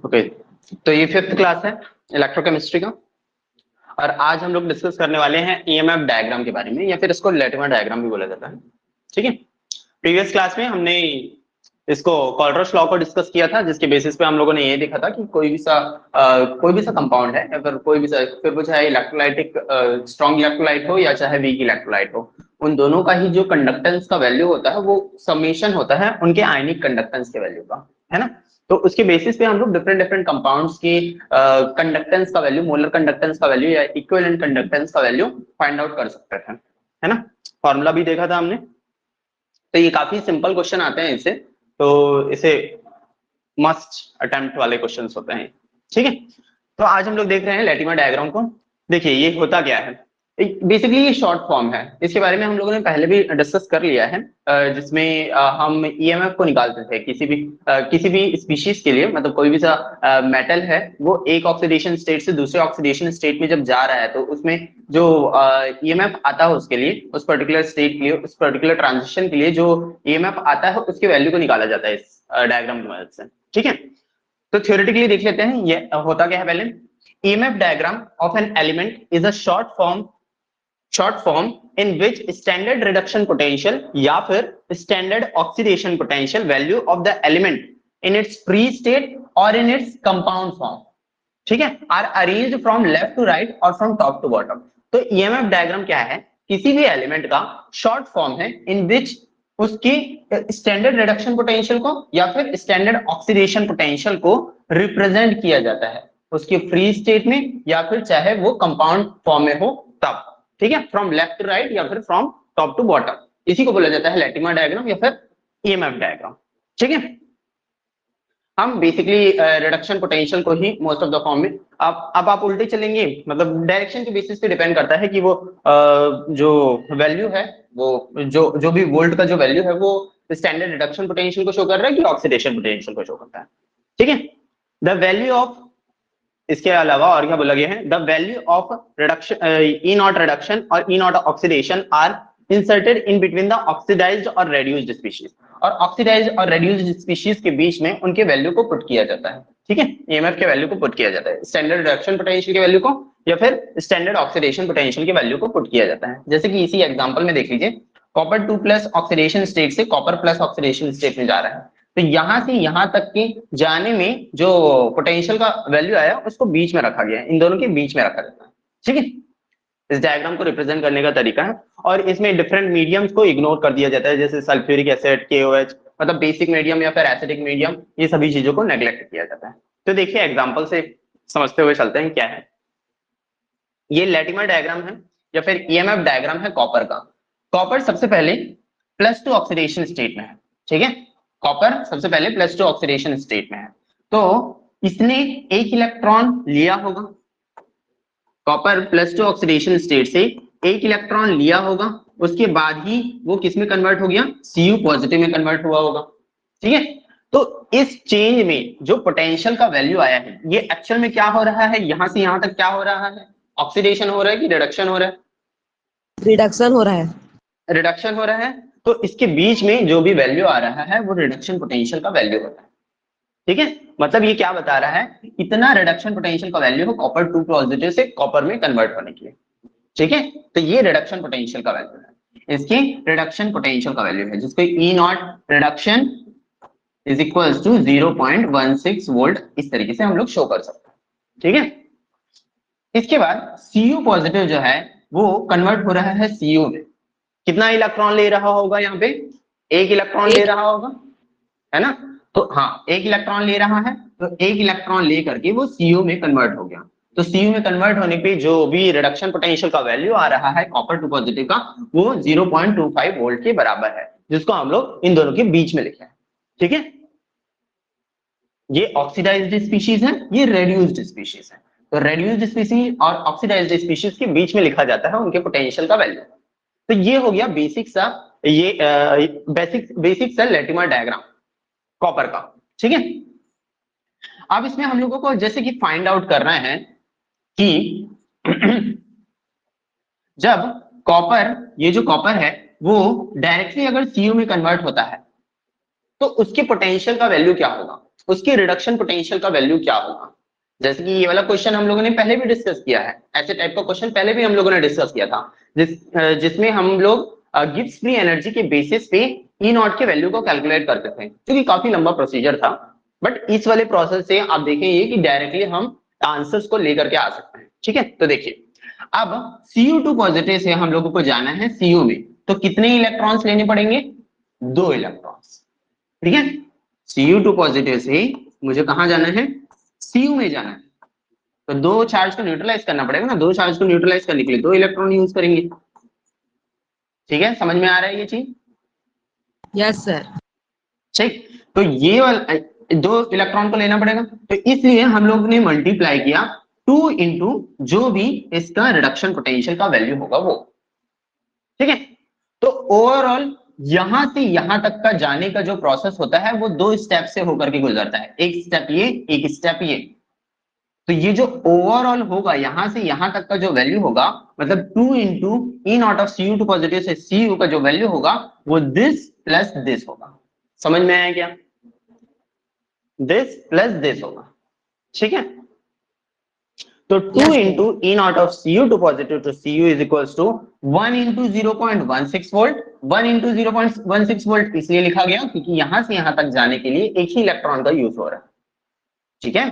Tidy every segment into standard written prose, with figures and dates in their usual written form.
Okay, तो ये 5th class है इलेक्ट्रोकेमिस्ट्री का। और आज हम लोग डिस्कस करने वाले हैं ईएमएफ डायग्राम के बारे में, या फिर इसको लेटिमर डायग्राम भी बोला जाता है। ठीक है, प्रीवियस क्लास में हमने इसको कॉलरश लॉ को डिस्कस किया था, जिसके बेसिस पे हम लोगों ने ये देखा था कि कोई भी सा कंपाउंड है, या फिर कोई भी सा, फिर वो चाहे इलेक्ट्रोलाइटिक स्ट्रॉन्ग इलेक्ट्रोलाइट हो या चाहे वीक इलेक्ट्रोलाइट हो, उन दोनों का ही जो कंडक्टेंस का वैल्यू होता है वो समेशन होता है उनके आयनिक कंडक्टेंस के वैल्यू का, है ना। तो उसके बेसिस पे हम लोग डिफरेंट डिफरेंट कंपाउंड्स की कंडक्टेंस का वैल्यू, मोलर कंडक्टेंस का वैल्यू या इक्विवेलेंट कंडक्टेंस का वैल्यू फाइंड आउट कर सकते हैं, है ना। फॉर्मूला भी देखा था हमने। तो ये काफी सिंपल क्वेश्चन आते हैं इसे, तो इसे मस्ट अटेम्प्ट वाले क्वेश्चंस होते हैं। ठीक है, तो आज हम लोग देख रहे हैं लेटिमर डायग्राम को। देखिए ये होता क्या है, बेसिकली ये शॉर्ट फॉर्म है। इसके बारे में हम लोगों ने पहले भी डिस्कस कर लिया है, जिसमें हम ईएमएफ को निकालते थे किसी भी स्पीशीज के लिए। मतलब कोई भी सा मेटल है, वो एक ऑक्सीडेशन स्टेट से दूसरे ऑक्सीडेशन स्टेट में जब जा रहा है, तो उसमें जो ईएमएफ आता है उसके लिए, उस पर्टिकुलर स्टेट के लिए, उस पर्टिकुलर ट्रांजिशन के लिए जो ईएमएफ आता है, उसके वैल्यू को निकाला जाता है इस डायग्राम की मदद से। ठीक है, तो थ्योरेटिकली देख लेते हैं ये होता क्या है पहले। EMF diagram of an element is a short form in which standard reduction potential या फिर standard oxidation potential value of the element in its free state और इन इट्स कंपाउंड फॉर्म, ठीक है, are arranged from left to right और from top to bottom. तो EMF diagram क्या है, किसी भी एलिमेंट का शॉर्ट फॉर्म है इन विच उसकी स्टैंडर्ड रिडक्शन पोटेंशियल को या फिर स्टैंडर्ड ऑक्सीडेशन पोटेंशियल को रिप्रेजेंट किया जाता है उसके फ्री स्टेट में, या फिर चाहे वो कंपाउंड फॉर्म में हो तब। ठीक है, फ्रॉम लेफ्ट टू राइट या फिर फ्रॉम टॉप टू बॉटम, इसी को बोला जाता है लेटिमर डायग्राम या फिर ईएमएफ डायग्राम। ठीक है, हम बेसिकली रिडक्शन पोटेंशियल को ही मोस्ट ऑफ द फॉर्म में, अब आप उल्टे चलेंगे, मतलब डायरेक्शन के बेसिस पे डिपेंड करता है कि वो जो वैल्यू है, वो जो जो भी वोल्ट का जो वैल्यू है, वो स्टैंडर्ड रिडक्शन पोटेंशियल को शो कर रहा है कि ऑक्सीडेशन पोटेंशियल को शो करता है। ठीक है, द वैल्यू ऑफ, इसके अलावा और क्या बोला गया है, the value of reduction, E naught reduction और E naught oxidation are inserted in between the oxidized और रेड्यूस्ड स्पीशीज, और ऑक्सीडाइज्ड और रेड्यूस्ड स्पीशीज के बीच में उनके वैल्यू को पुट किया जाता है। ठीक है, ईएमएफ के वैल्यू को पुट किया जाता है, स्टैंडर्ड रिडक्शन पोटेंशियल के वैल्यू को या फिर स्टैंडर्ड ऑक्सीडेशन पोटेंशियल के वैल्यू को पुट किया जाता है। जैसे कि इसी एग्जांपल में देख लीजिए, कॉपर 2+ ऑक्सीडेशन स्टेट से कॉपर प्लस ऑक्सीडेशन स्टेट में जा रहा है, तो यहां से यहां तक के जाने में जो पोटेंशियल का वैल्यू आया उसको बीच में रखा गया है, इन दोनों के बीच में रखा जाता है। ठीक है, इस डायग्राम को रिप्रेजेंट करने का तरीका है। और इसमें डिफरेंट मीडियम्स को इग्नोर कर दिया जाता है, जैसे सल्फ्यूरिक एसिड, KOH, मतलब बेसिक मीडियम या फिर एसिडिक मीडियम, ये सभी चीजों को नेग्लेक्ट किया जाता है। तो देखिए एग्जांपल से समझते हुए चलते हैं क्या है। ये लेटिमर डायग्राम है या फिर ईएमएफ डायग्राम है कॉपर का। कॉपर सबसे पहले +2 ऑक्सीडेशन स्टेट में है। ठीक है, कॉपर सबसे पहले +2 ऑक्सीडेशन स्टेट में है, तो इसने एक इलेक्ट्रॉन लिया होगा, कॉपर +2 ऑक्सीडेशन स्टेट से एक इलेक्ट्रॉन लिया होगा, उसके बाद ही वो किस में कन्वर्ट हो गया, Cu पॉजिटिव में कन्वर्ट हुआ होगा। ठीक है, तो इस चेंज में जो पोटेंशियल का वैल्यू आया है, ये एक्चुअल में क्या हो रहा है, यहां से यहां तक क्या हो रहा है, ऑक्सीडेशन हो रहा है कि रिडक्शन हो रहा है, रिडक्शन हो रहा है। रिडक्शन हो रहा है। तो इसके बीच में जो भी वैल्यू आ रहा है वो रिडक्शन पोटेंशियल का वैल्यू होता है। ठीक है, मतलब ये क्या बता रहा है, इतना रिडक्शन पोटेंशियल का वैल्यू हो कॉपर 2 पॉजिटिव से कॉपर में कन्वर्ट होने के लिए। ठीक है, तो ये रिडक्शन पोटेंशियल का वैल्यू है, इसकी रिडक्शन पोटेंशियल का वैल्यू है, जिसको E naught reduction is equal to 0.16 volt, इस तरीके से हम लोग शो कर सकते हैं। ठीक है, इसके बाद Cu पॉजिटिव जो है वो कन्वर्ट हो रहा है Cu में, कितना इलेक्ट्रॉन ले रहा होगा, यहाँ पे एक इलेक्ट्रॉन ले रहा होगा, है ना। तो हाँ, एक इलेक्ट्रॉन ले रहा है, तो एक इलेक्ट्रॉन ले करके वो Cu में कन्वर्ट हो गया। तो Cu में कन्वर्ट होने पे जो भी रिडक्शन पोटेंशियल का वैल्यू आ रहा है कॉपर 2 पॉजिटिव का, वो 0.25 वोल्ट के बराबर है, जिसको हम लोग इन दोनों के बीच में लिखे हैं। ठीक है, ये ऑक्सीडाइज्ड स्पीशीज है, ये रेड्यूस्ड स्पीशीज है। तो रेड्यूस्ड स्पीशीज और ऑक्सीडाइज्ड स्पीशीज के बीच में लिखा जाता है उनके पोटेंशियल का वैल्यू। तो ये हो गया बेसिक सा, ये बेसिक सा लेटिमर डायग्राम कॉपर का। ठीक है, अब इसमें हम लोगों को जैसे कि फाइंड आउट करना है कि जब कॉपर, ये जो कॉपर है वो डायरेक्टली अगर Cu में कन्वर्ट होता है तो उसके पोटेंशियल का वैल्यू क्या होगा। उसकी रिडक्शन पोटेंशियल का वैल्यू क्या होगा। जैसे कि ये वाला क्वेश्चन हम लोगों ने पहले भी डिस्कस किया है, ऐसे टाइप का क्वेश्चन पहले भी हम लोगों ने डिस्कस किया था, जिसमें हम लोग गिब्स फ्री एनर्जी के बेसिस पे ई नॉट के वैल्यू को कैलकुलेट करते थे, जो कि काफी लंबा प्रोसीजर था। बट इस वाले प्रोसेस से आप देखेंगे कि डायरेक्टली हम आंसर्स को लेकर के आ सकते हैं। ठीक है, तो देखिए अब Cu2 पॉजिटिव से हम लोगों को जाना है Cu में, तो कितने इलेक्ट्रॉन्स लेने पड़ेंगे, 2 इलेक्ट्रॉन्स। ठीक है, Cu2 पॉजिटिव से मुझे कहां जाना है, Cu में जाना है, तो 2 चार्ज को न्यूट्रलाइज करना पड़ेगा ना, 2 चार्ज को न्यूट्रलाइज करने के लिए 2 इलेक्ट्रॉन यूज करेंगे। ठीक है, समझ में आ रहा है ये चीज। Yes sir. ठीक, तो ये वाला 2 इलेक्ट्रॉन को लेना पड़ेगा, तो इसलिए हम लोग ने मल्टीप्लाई किया 2 इंटू जो भी इसका रिडक्शन पोटेंशियल का वैल्यू होगा वो। ठीक है, तो ओवरऑल यहां से यहां तक का जाने का जो प्रोसेस होता है वो 2 स्टेप से होकर के गुजरता है, एक स्टेप ये, एक स्टेप ये। तो ये जो ओवरऑल होगा यहां से यहां तक का जो वैल्यू होगा, मतलब 2 into E not of Cu2 positive से Cu का जो वैल्यू होगा वो दिस प्लस दिस होगा। समझ में आया क्या, दिस प्लस दिस होगा। ठीक है, तो 2 into E not of Cu2 positive to Cu is equals to 1 into 0.16 volt. 1 into 0.16 volt इसलिए लिखा गया क्योंकि यहां से यहां तक जाने के लिए एक ही इलेक्ट्रॉन का यूज हो रहा है। ठीक है,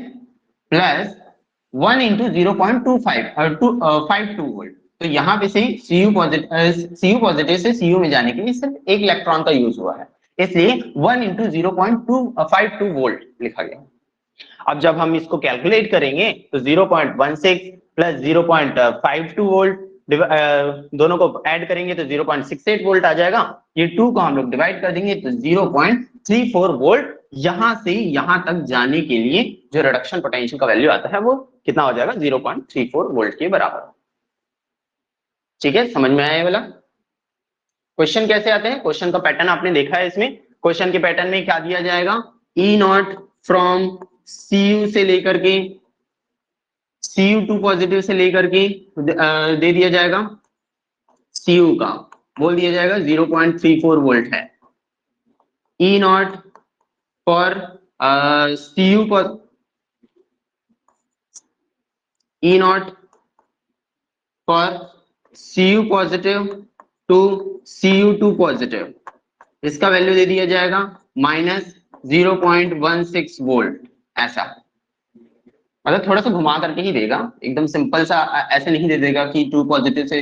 प्लस 1 इंटू 0.52 वोल्ट, तो यहां पे से Cu पॉजिटिव से Cu में जाने के लिए सिर्फ एक इलेक्ट्रॉन का यूज हुआ है, इसलिए 1 इंटू 0.52 वोल्ट लिखा गया। अब जब हम इसको कैलकुलेट करेंगे तो 0.16 प्लस 0.52 वोल्ट दोनों को ऐड करेंगे तो 0.68 वोल्ट आ जाएगा। ये 2 को हम लोग डिवाइड कर देंगे तो 0.34 वोल्ट यहां से यहां तक जाने के लिए जो रिडक्शन पोटेंशियल का वैल्यू आता है वो कितना हो जाएगा, 0.34 वोल्ट के बराबर। ठीक है, समझ में आया ये वाला। क्वेश्चन कैसे आते हैं, क्वेश्चन का पैटर्न आपने देखा है, इसमें क्वेश्चन के पैटर्न में क्या दिया जाएगा, ई नॉट फ्रॉम Cu से लेकर के Cu2 पॉजिटिव से लेकर के दे दिया जाएगा, Cu का बोल दिया जाएगा 0.34 वोल्ट है। E naught for Cu E naught for Cu positive to Cu2 positive, इसका वैल्यू दे दिया जाएगा -0.16 वोल्ट। ऐसा मतलब थोड़ा सा घुमा करके ही देगा, एकदम सिंपल सा ऐसे नहीं दे देगा कि 2 पॉजिटिव से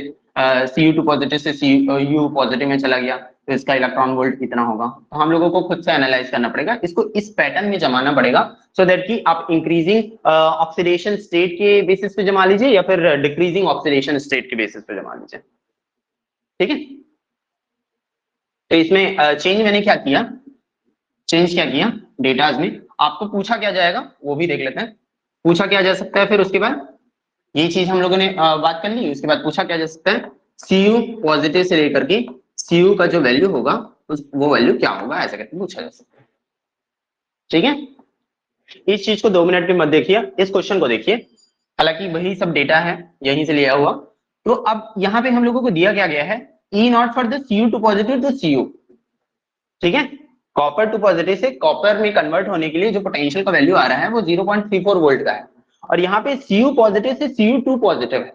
Cu2 पॉजिटिव से Cu पॉजिटिव में चला गया तो इसका इलेक्ट्रॉन वोल्ट कितना होगा। तो हम लोगों को खुद से एनालाइज करना पड़ेगा, इसको इस पैटर्न में जमाना पड़ेगा, सो दैट कि आप इंक्रीजिंग ऑक्सीडेशन स्टेट के बेसिस पे जमा लीजिए या फिर डिक्रीजिंग ऑक्सीडेशन स्टेट के बेसिस पे जमा लीजिए। ठीक है, तो इसमें चेंज मैंने क्या किया, चेंज क्या किया डेटाज में, आपको पूछा क्या जाएगा वो भी देख लेते हैं, पूछा क्या जा सकता है। फिर उसके बाद ये चीज हम लोगों ने बात कर ली, उसके बाद पूछा क्या जा सकता है, Cu पॉजिटिव से लेकर के Cu का जो वैल्यू होगा वो वैल्यू क्या होगा, ऐसा करके पूछा जा सकता है। ठीक है, इस चीज को 2 मिनट में मत देखिए, इस क्वेश्चन को देखिए, हालांकि वही सब डेटा है यहीं से लिया हुआ। तो अब यहाँ पे हम लोगों को दिया क्या गया है, E naught for the Cu2 positive to Cu। ठीक है, कॉपर टू पॉजिटिव से कॉपर में कन्वर्ट होने के लिए जो पोटेंशियल का वैल्यू आ रहा है वो 0.34 वोल्ट का है, और यहाँ पे Cu पॉजिटिव से Cu2 पॉजिटिव है।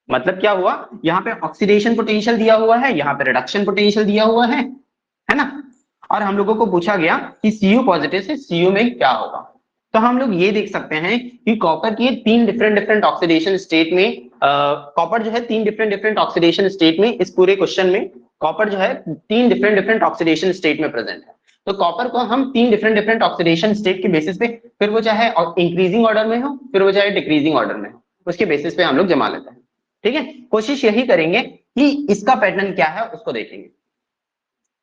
मतलब क्या हुआ, यहाँ पे ऑक्सीडेशन पोटेंशियल दिया हुआ है, यहाँ पे रिडक्शन पोटेंशियल दिया हुआ है ना। और हम लोगों को पूछा गया कि Cu पॉजिटिव से Cu में क्या होगा। तो हम लोग ये देख सकते हैं कि कॉपर की 3 डिफरेंट ऑक्सीडेशन स्टेट में, कॉपर जो है 3 डिफरेंट ऑक्सीडेशन स्टेट में, इस पूरे क्वेश्चन में कॉपर जो है 3 डिफरेंट ऑक्सीडेशन स्टेट में प्रेजेंट है। तो कॉपर को हम 3 डिफरेंट ऑक्सीडेशन स्टेट के बेसिस पे, फिर वो चाहे इंक्रीजिंग ऑर्डर में हो फिर वो चाहे डिक्रीजिंग ऑर्डर में हो, उसके बेसिस पे हम लोग जमा लेते हैं। ठीक है, कोशिश यही करेंगे कि इसका पैटर्न क्या है उसको देखेंगे।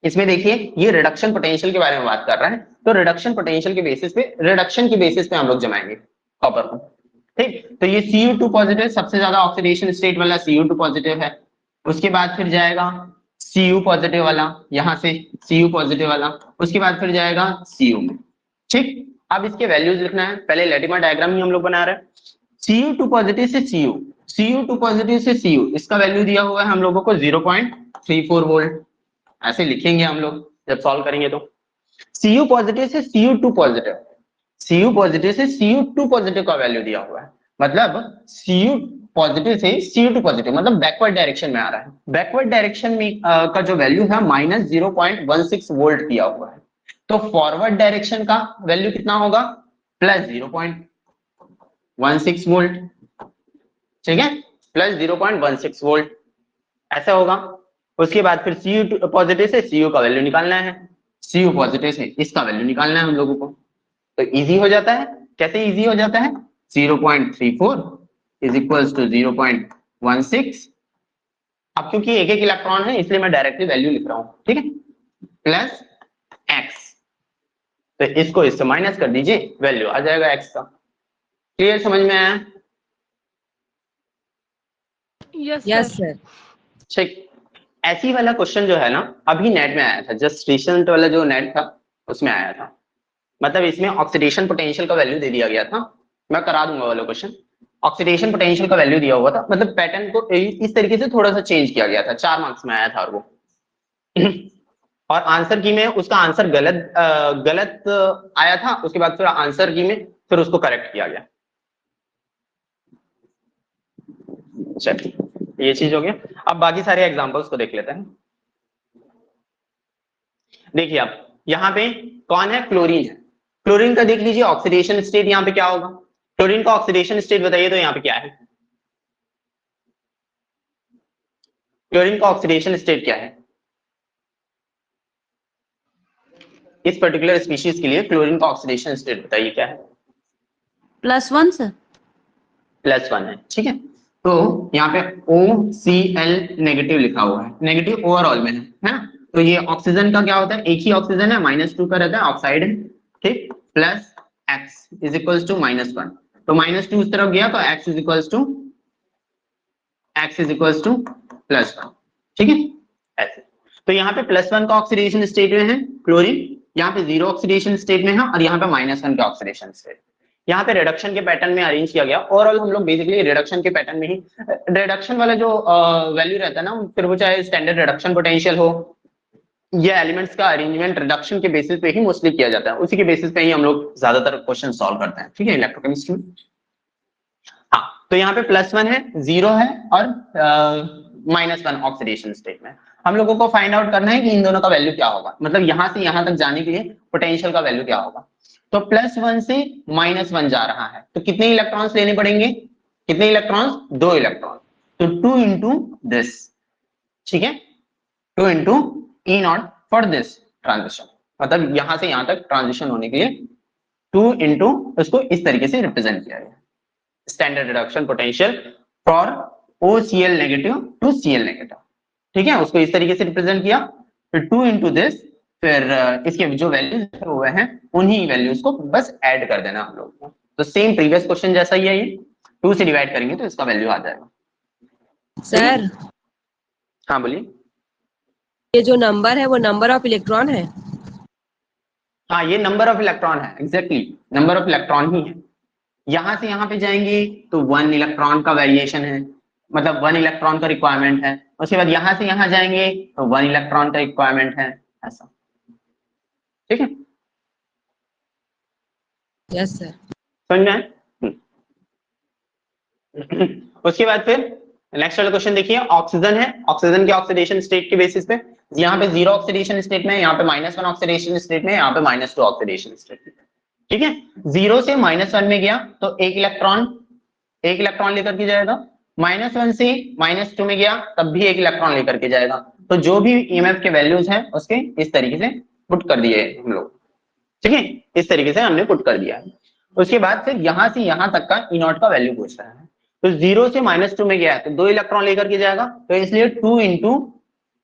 इसमें देखिए ये रिडक्शन पोटेंशियल के बारे में बात कर रहा है, तो रिडक्शन पोटेंशियल के बेसिस पे, रिडक्शन के बेसिस पे हम लोग जमाएंगे कॉपर को। ठीक, तो ये Cu2 पॉजिटिव सबसे ज्यादा ऑक्सीडेशन स्टेट वाला Cu2 पॉजिटिव है, उसके बाद फिर जाएगा Cu पॉजिटिव वाला, यहां से Cu पॉजिटिव वाला, उसके बाद फिर जाएगा Cu में। ठीक, अब इसके वैल्यूज लिखना है, पहले लेटिमा डायग्राम ही हम लोग बना रहे हैं। Cu2 पॉजिटिव से Cu2 पॉजिटिव से Cu, इसका वैल्यू दिया हुआ है हम लोगों को 0.34 वोल्ट, ऐसे लिखेंगे हम लोग जब सॉल्व करेंगे। तो Cu पॉजिटिव से Cu2 पॉजिटिव, Cu पॉजिटिव से Cu2 पॉजिटिव का वैल्यू दिया हुआ है, मतलब Cu पॉजिटिव से Cu2 पॉजिटिव, मतलब बैकवर्ड डायरेक्शन में आ रहा है। बैकवर्ड डायरेक्शन में का जो वैल्यू है -0.16 वोल्ट दिया हुआ है, तो फॉरवर्ड डायरेक्शन का वैल्यू कितना होगा, +0.16 वोल्ट, ठीक है, +0.16 वोल्ट ऐसा होगा। उसके बाद फिर Cu पॉजिटिव से Cu का वैल्यू निकालना है, Cu पॉजिटिव से इसका वैल्यू निकालना है हम लोगों को, तो इजी हो जाता है। कैसे इजी हो जाता है, 0.34 इज इक्वल्स टू 0.16। अब क्योंकि एक एक इलेक्ट्रॉन है इसलिए मैं डायरेक्टली वैल्यू लिख रहा हूं, ठीक है, प्लस एक्स, तो इसको इससे माइनस कर दीजिए, वैल्यू आ जाएगा एक्स का। क्लियर, समझ में आया? Yes sir. ठीक, ऐसी वाला क्वेश्चन जो है ना अभी नेट में आया था, जस्ट रिसेंट वाला जो नेट था उसमें आया था, मतलब इसमें ऑक्सीडेशन पोटेंशियल का वैल्यू दे दिया गया था। मैं करा दूंगा वाला क्वेश्चन, ऑक्सीडेशन पोटेंशियल का वैल्यू दिया हुआ था, मतलब पैटर्न को इस तरीके से थोड़ा सा चेंज किया गया था, 4 मार्क्स में आया था और वो और आंसर की में उसका आंसर गलत आया था, उसके बाद फिर आंसर की में फिर उसको करेक्ट किया गया। चलिए ये चीज हो गया। अब बाकी सारे एग्जांपल्स को देख लेते हैं। देखिए अब यहाँ पे कौन है, क्लोरीन है। क्लोरीन का देख लीजिए ऑक्सीडेशन स्टेट यहाँ पे क्या होगा, क्लोरीन का ऑक्सीडेशन स्टेट बताइए तो यहाँ पे क्या है, क्लोरीन का ऑक्सीडेशन स्टेट क्या है इस पर्टिकुलर स्पीशीज के लिए, क्लोरीन का ऑक्सीडेशन स्टेट बताइए क्या है। +1 सर। +1 है, ठीक है। तो यहाँ पे OCl नेगेटिव लिखा हुआ है, नेगेटिव ओवरऑल में है ना। तो ये ऑक्सीजन का क्या होता है, एक ही ऑक्सीजन है, -2 का रहता है, ऑक्साइड है, ठीक, plus X is equals to -1, तो -2 इस तरफ गया तो x इज इक्वल्स टू +1, ठीक है ऐसे। तो यहाँ पे +1 का ऑक्सीडेशन स्टेट में है क्लोरीन, यहाँ पे 0 ऑक्सीडेशन स्टेट में है, और यहाँ पे -1 का ऑक्सीडेशन स्टेट। यहाँ पे रिडक्शन के पैटर्न में अरेंज किया गया। ओवरऑल हम लोग बेसिकली रिडक्शन के पैटर्न में ही, रिडक्शन वाला जो वैल्यू रहता है ना, फिर वो चाहे स्टैंडर्ड रिडक्शन पोटेंशियल हो या एलिमेंट्स का अरेंजमेंट रिडक्शन के बेसिस पे ही मोस्टली किया जाता है, उसी के बेसिस पे ही हम लोग ज्यादातर क्वेश्चन सॉल्व करते हैं, ठीक है, इलेक्ट्रोकेमिस्ट्री में। हाँ, तो यहाँ पे +1 है, 0 है और -1 ऑक्सीडेशन स्टेट में। हम लोगों को फाइंड आउट करना है कि इन दोनों का वैल्यू क्या होगा, मतलब यहां से यहां तक जाने के लिए पोटेंशियल का वैल्यू क्या होगा। तो +1 से -1 जा रहा है, तो कितने इलेक्ट्रॉन्स लेने पड़ेंगे, कितने इलेक्ट्रॉन्स, 2 इलेक्ट्रॉन, तो 2 इंटू दिस, ठीक है, 2 into E0 for this transition, मतलब यहां से यहां तक ट्रांजिशन होने के लिए 2 इंटू, उसको इस तरीके से रिप्रेजेंट किया गया, standard reduction potential for OCl negative to Cl negative, ठीक है, उसको इस तरीके से रिप्रेजेंट किया, फिर 2 इंटू दिस, फिर इसके जो वैल्यूज हुए हैं उन्हीं वैल्यूज को बस ऐड कर देना हम लोग को। तो सेम प्रीवियस क्वेश्चन जैसा ही है, ये 2 से डिवाइड करेंगे तो इसका वैल्यू आ जाएगा। सर हाँ बोलिए। ये जो नंबर है वो नंबर ऑफ इलेक्ट्रॉन है। हाँ ये नंबर ऑफ इलेक्ट्रॉन है, एग्जैक्टली नंबर ऑफ इलेक्ट्रॉन ही है। यहां से यहां पे जाएंगे तो 1 इलेक्ट्रॉन का वेरिएशन है, मतलब 1 इलेक्ट्रॉन का रिक्वायरमेंट है। उसके बाद यहां से यहां जाएंगे तो 1 इलेक्ट्रॉन का रिक्वायरमेंट है, ऐसा, ठीक है। Yes sir. समझ में आया? उसके बाद फिर नेक्स्ट वाला क्वेश्चन देखिए, ऑक्सीजन है, ऑक्सीजन के ऑक्सीडेशन स्टेट के बेसिस पे यहाँ पे 0 ऑक्सीडेशन स्टेट में, यहाँ पे -1 ऑक्सीडेशन स्टेट में, यहाँ पे -2 ऑक्सीडेशन स्टेट में, ठीक है। 0 से -1 में गया तो एक इलेक्ट्रॉन लेकर के जाएगा, -1 से -2 में गया तब भी एक इलेक्ट्रॉन लेकर के जाएगा। तो जो भी ईएमएफ के वैल्यूज हैं उसके इस तरीके से पुट कर दिए हम लोग, ठीक है, इस तरीके से हमने पुट कर दिया है। उसके बाद फिर यहां से यहां तक का E0 का वैल्यू पूछ रहा है, तो 0 से -2 में गया है तो 2 इलेक्ट्रॉन लेकर के जाएगा, तो इसलिए 2 into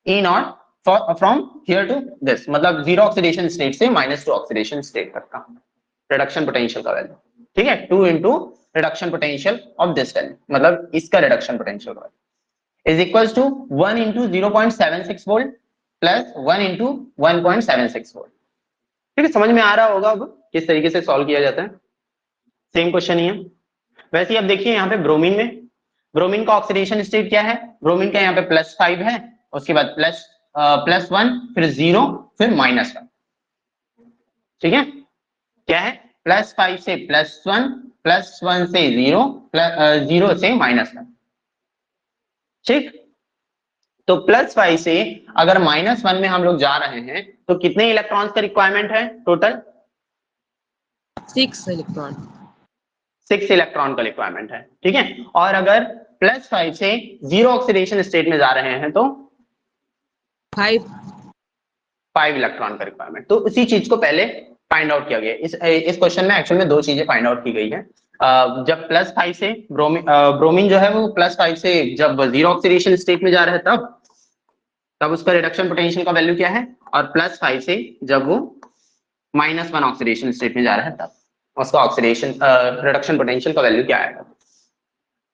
E0 from here to this, मतलब 0 ऑक्सीडेशन स्टेट से -2 ऑक्सीडेशन स्टेट तक का रिडक्शन पोटेंशियल का वैल्यू, ठीक है, 2 into reduction potential of this value, मतलब इसका रिडक्शन पोटेंशियल का value is equals to 1 into 0.76 volt plus 1 into 1.76 volt, ठीक है। समझ में आ रहा होगा अब किस तरीके से सॉल्व किया जाता है, सेम क्वेश्चन ही है। वैसे ही अब देखिए यहाँ पे ब्रोमीन का ऑक्सीडेशन स्टेट क्या है, ब्रोमीन का यहाँ पे +5 है, उसके बाद +1 फिर 0 फिर -1, ठीक है, क्या है +5 से +1, +1 से 0, 0 से -1। ठीक, तो +5 से अगर -1 में हम लोग जा रहे हैं तो कितने इलेक्ट्रॉन्स का रिक्वायरमेंट है टोटल? 6 इलेक्ट्रॉन। 6 इलेक्ट्रॉन का रिक्वायरमेंट है, ठीक है। और अगर +5 से 0 ऑक्सीडेशन स्टेट में जा रहे हैं तो 5 इलेक्ट्रॉन का रिक्वायरमेंट। तो उसी चीज को पहले फाइंड आउट किया गया। इस क्वेश्चन में एक्चुअल में दो चीजें फाइंड आउट की गई है। जब +5 से ब्रोमीन जो है वो +5 से जब 0 ऑक्सीडेशन स्टेट में जा रहा है तब उसका रिडक्शन पोटेंशियल का वैल्यू क्या है, और +5 से जब वो -1 ऑक्सीडेशन स्टेट में जा रहा है तब उसका ऑक्सीडेशन रिडक्शन पोटेंशियल का वैल्यू क्या आएगा।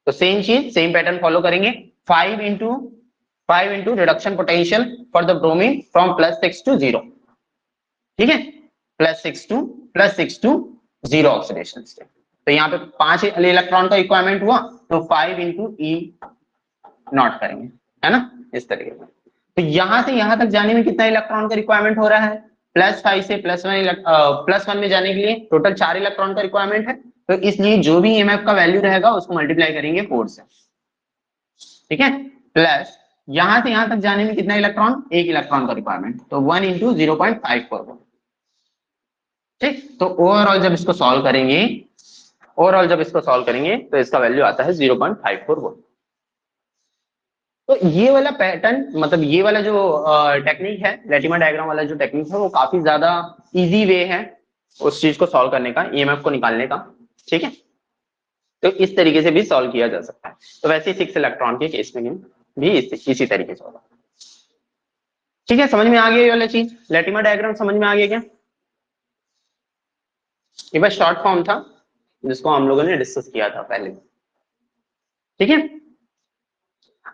तो सेम चीज, सेम पैटर्न फॉलो करेंगे। 5 into reduction potential for the bromine from +6 to 0, ठीक है, +6 to 0 ऑक्सीडेशन स्टेट। तो यहाँ पे 5 इलेक्ट्रॉन का रिक्वायरमेंट हुआ तो 5 इंटू ई नॉट करेंगे, है ना, इस तरीके से। तो यहां से यहां तक जाने में कितना इलेक्ट्रॉन का रिक्वायरमेंट हो रहा है? +5 से +1 में जाने के लिए टोटल 4 इलेक्ट्रॉन का रिक्वायरमेंट है। तो इसलिए जो भी ईएमएफ का वैल्यू रहेगा उसको मल्टीप्लाई करेंगे 4 से, ठीक है। प्लस यहां से यहां तक जाने में कितना इलेक्ट्रॉन? 1 इलेक्ट्रॉन का रिक्वायरमेंट, तो 1 इंटू 0.541, ठीक। तो ओवरऑल जब इसको सॉल्व करेंगे तो इसका वैल्यू आता है 0.541। तो ये वाला पैटर्न, मतलब ये वाला जो टेक्निक है, लेटिमर डायग्राम वाला जो टेक्निक है, वो काफी ज्यादा इजी वे है उस चीज को सॉल्व करने का, ईएमएफ को निकालने का, ठीक है। तो इस तरीके से भी सॉल्व किया जा सकता है। तो वैसे 6 इलेक्ट्रॉन के केस में भी इसी तरीके से होगा, ठीक है। समझ में आ गया ये वाला चीज, लेटिमर डायग्राम समझ में आ गया क्या? ये बस शॉर्ट फॉर्म था जिसको हम लोगों ने डिस्कस किया था पहले, ठीक है।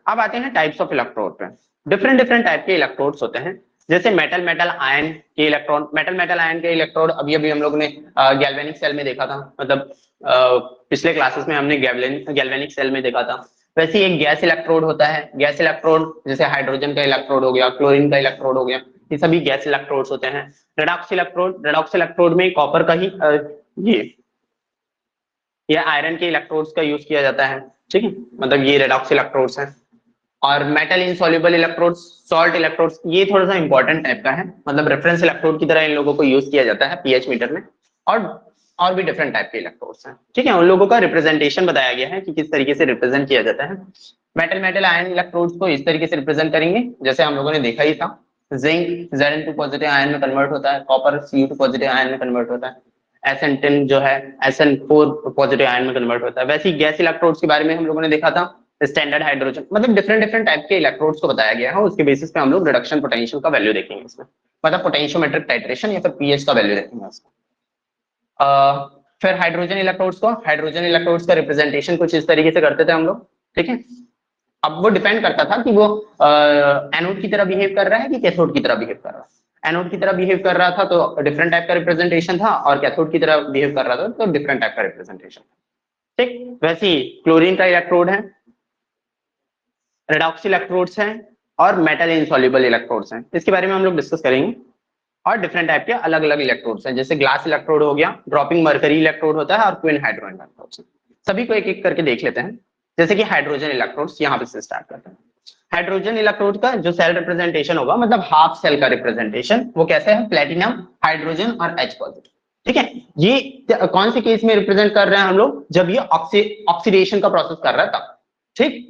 अब आते हैं टाइप्स ऑफ इलेक्ट्रोड पे। डिफरेंट टाइप के इलेक्ट्रोड्स होते हैं, जैसे मेटल आयन के इलेक्ट्रॉन। मेटल आयन के इलेक्ट्रोड अभी हम लोगों ने गैल्वेनिक सेल में देखा था, मतलब पिछले क्लासेस में हमने गैल्वेनिक सेल में देखा था। वैसे एक गैस इलेक्ट्रोड होता है। गैस इलेक्ट्रोड जैसे हाइड्रोजन का इलेक्ट्रोड हो गया, क्लोरीन का इलेक्ट्रोड हो गया, ये सभी गैस इलेक्ट्रोड्स होते हैं। रेडॉक्स इलेक्ट्रोड में कॉपर का ही ये आयरन के इलेक्ट्रोड्स का यूज किया जाता है, ठीक है, मतलब ये रेडॉक्स इलेक्ट्रोड्स हैं। और metal insoluble electrodes, salt electrodes, ये थोड़ा सा इंपॉर्टेंट टाइप का है, मतलब रेफरेंस इलेक्ट्रोड की तरह इन लोगों को यूज किया जाता है पीएच मीटर में। और भी डिफरेंट टाइप के इलेक्ट्रोड्स हैं, ठीक है। उन लोगों का रिप्रेजेंटेशन बताया गया है कि किस तरीके से रिप्रेजेंट किया जाता है। मेटल आयन इलेक्ट्रोड्स को इस तरीके से रिप्रेजेंट करेंगे जैसे हम लोगों ने देखा ही था। जिंक Zn2 पॉजिटिव आयन में कन्वर्ट होता है, कॉपर Cu2 पॉजिटिव आयन में कन्वर्ट होता है, SN10 जो है SN4 पॉजिटिव आयन में कन्वर्ट होता है। वैसे ही गैस इलेक्ट्रोड्स के बारे में हम लोगों ने देखा था, स्टैंडर्ड हाइड्रोजन, मतलब डिफरेंट टाइप के इलेक्ट्रोड्स को बताया गया है। उसके बेसिस पे हम लोग रिडक्शन पोटेंशियल का वैल्यू देखेंगे इसमें, मतलब पोटेंशियोमेट्रिक टाइट्रेशन या फिर पीएच का वैल्यू देखेंगे उसमें। फिर हाइड्रोजन इलेक्ट्रोड्स का रिप्रेजेंटेशन कुछ इस तरीके से करते थे हम लोग, ठीक है। अब वो डिपेंड करता था कि वो एनोड की तरह बिहेव कर रहा है कि कैथोड की तरह बिहेव कर रहा है। एनोड की तरह बिहेव कर रहा था तो डिफरेंट टाइप का रिप्रेजेंटेशन था, और कैथोड की तरह बिहेव कर रहा था तो डिफरेंट टाइप का रिप्रेजेंटेशन, ठीक। वैसे ही क्लोरीन का इलेक्ट्रोड है, रेडॉक्स इलेक्ट्रोड्स हैं, और मेटल इनसॉल्युबल इलेक्ट्रोड्स हैं। इसके बारे में हम लोग डिस्कस करेंगे। और डिफरेंट टाइप के अलग अलग इलेक्ट्रोड्स हैं, जैसे ग्लास इलेक्ट्रोड हो गया, ड्रॉपिंग मरकरी इलेक्ट्रोड होता है, और क्विन हाइड्रोजन इलेक्ट्रोड्स। सभी को एक एक करके देख लेते हैं। जैसे कि हाइड्रोजन इलेक्ट्रोड्स, यहाँ पे से स्टार्ट करते हैं। हाइड्रोजन इलेक्ट्रोड का जो सेल रिप्रेजेंटेशन होगा, मतलब हाफ सेल का रिप्रेजेंटेशन, वो कैसे है? प्लेटिनम, हाइड्रोजन और H पॉजिटिव, ठीक है। ये कौन से केस में रिप्रेजेंट कर रहे हैं हम लोग? जब ये ऑक्सीडेशन का प्रोसेस कर रहा है तब, ठीक।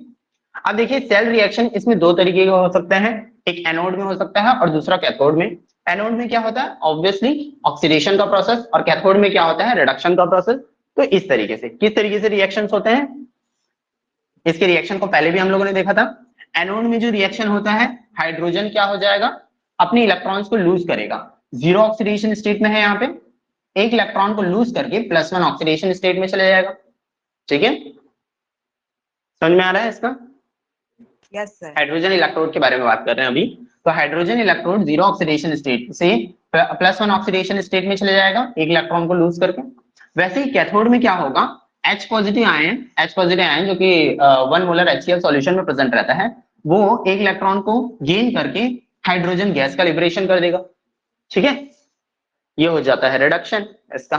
अब देखिए सेल रिएक्शन इसमें दो तरीके के हो सकते हैं, एक एनोड में हो सकता है और दूसरा कैथोड में। एनोड में क्या होता है? ऑब्वियसली ऑक्सीडेशन का प्रोसेस, और कैथोड में क्या होता है? रिडक्शन का प्रोसेस। तो इस तरीके से किस तरीके से रिएक्शंस होते हैं, इसके रिएक्शन को पहले भी हम लोगों ने देखा था। एनोड में जो रिएक्शन होता है, हाइड्रोजन क्या हो जाएगा? अपने इलेक्ट्रॉन्स को लूज करेगा, 0 ऑक्सीडेशन स्टेट में है यहाँ पे, एक इलेक्ट्रॉन को लूज करके +1 ऑक्सीडेशन स्टेट में चले जाएगा, ठीक है। समझ में आ रहा है इसका? Yes sir. हाइड्रोजन इलेक्ट्रोड के बारे में बात कर रहे हैं अभी। तो हाइड्रोजन इलेक्ट्रोड 0 ऑक्सीडेशन स्टेट से +1 ऑक्सीडेशन स्टेट में चले जाएगा, एक इलेक्ट्रॉन को लूज करके। वैसे ही कैथोड में क्या होगा? H पॉजिटिव आयन जो कि 1 मोलर HCl सॉल्यूशन में प्रेजेंट रहता है, वो एक इलेक्ट्रॉन को गेन करके हाइड्रोजन गैस का लिबरेशन कर देगा, ठीक है। ये हो जाता है रिडक्शन इसका।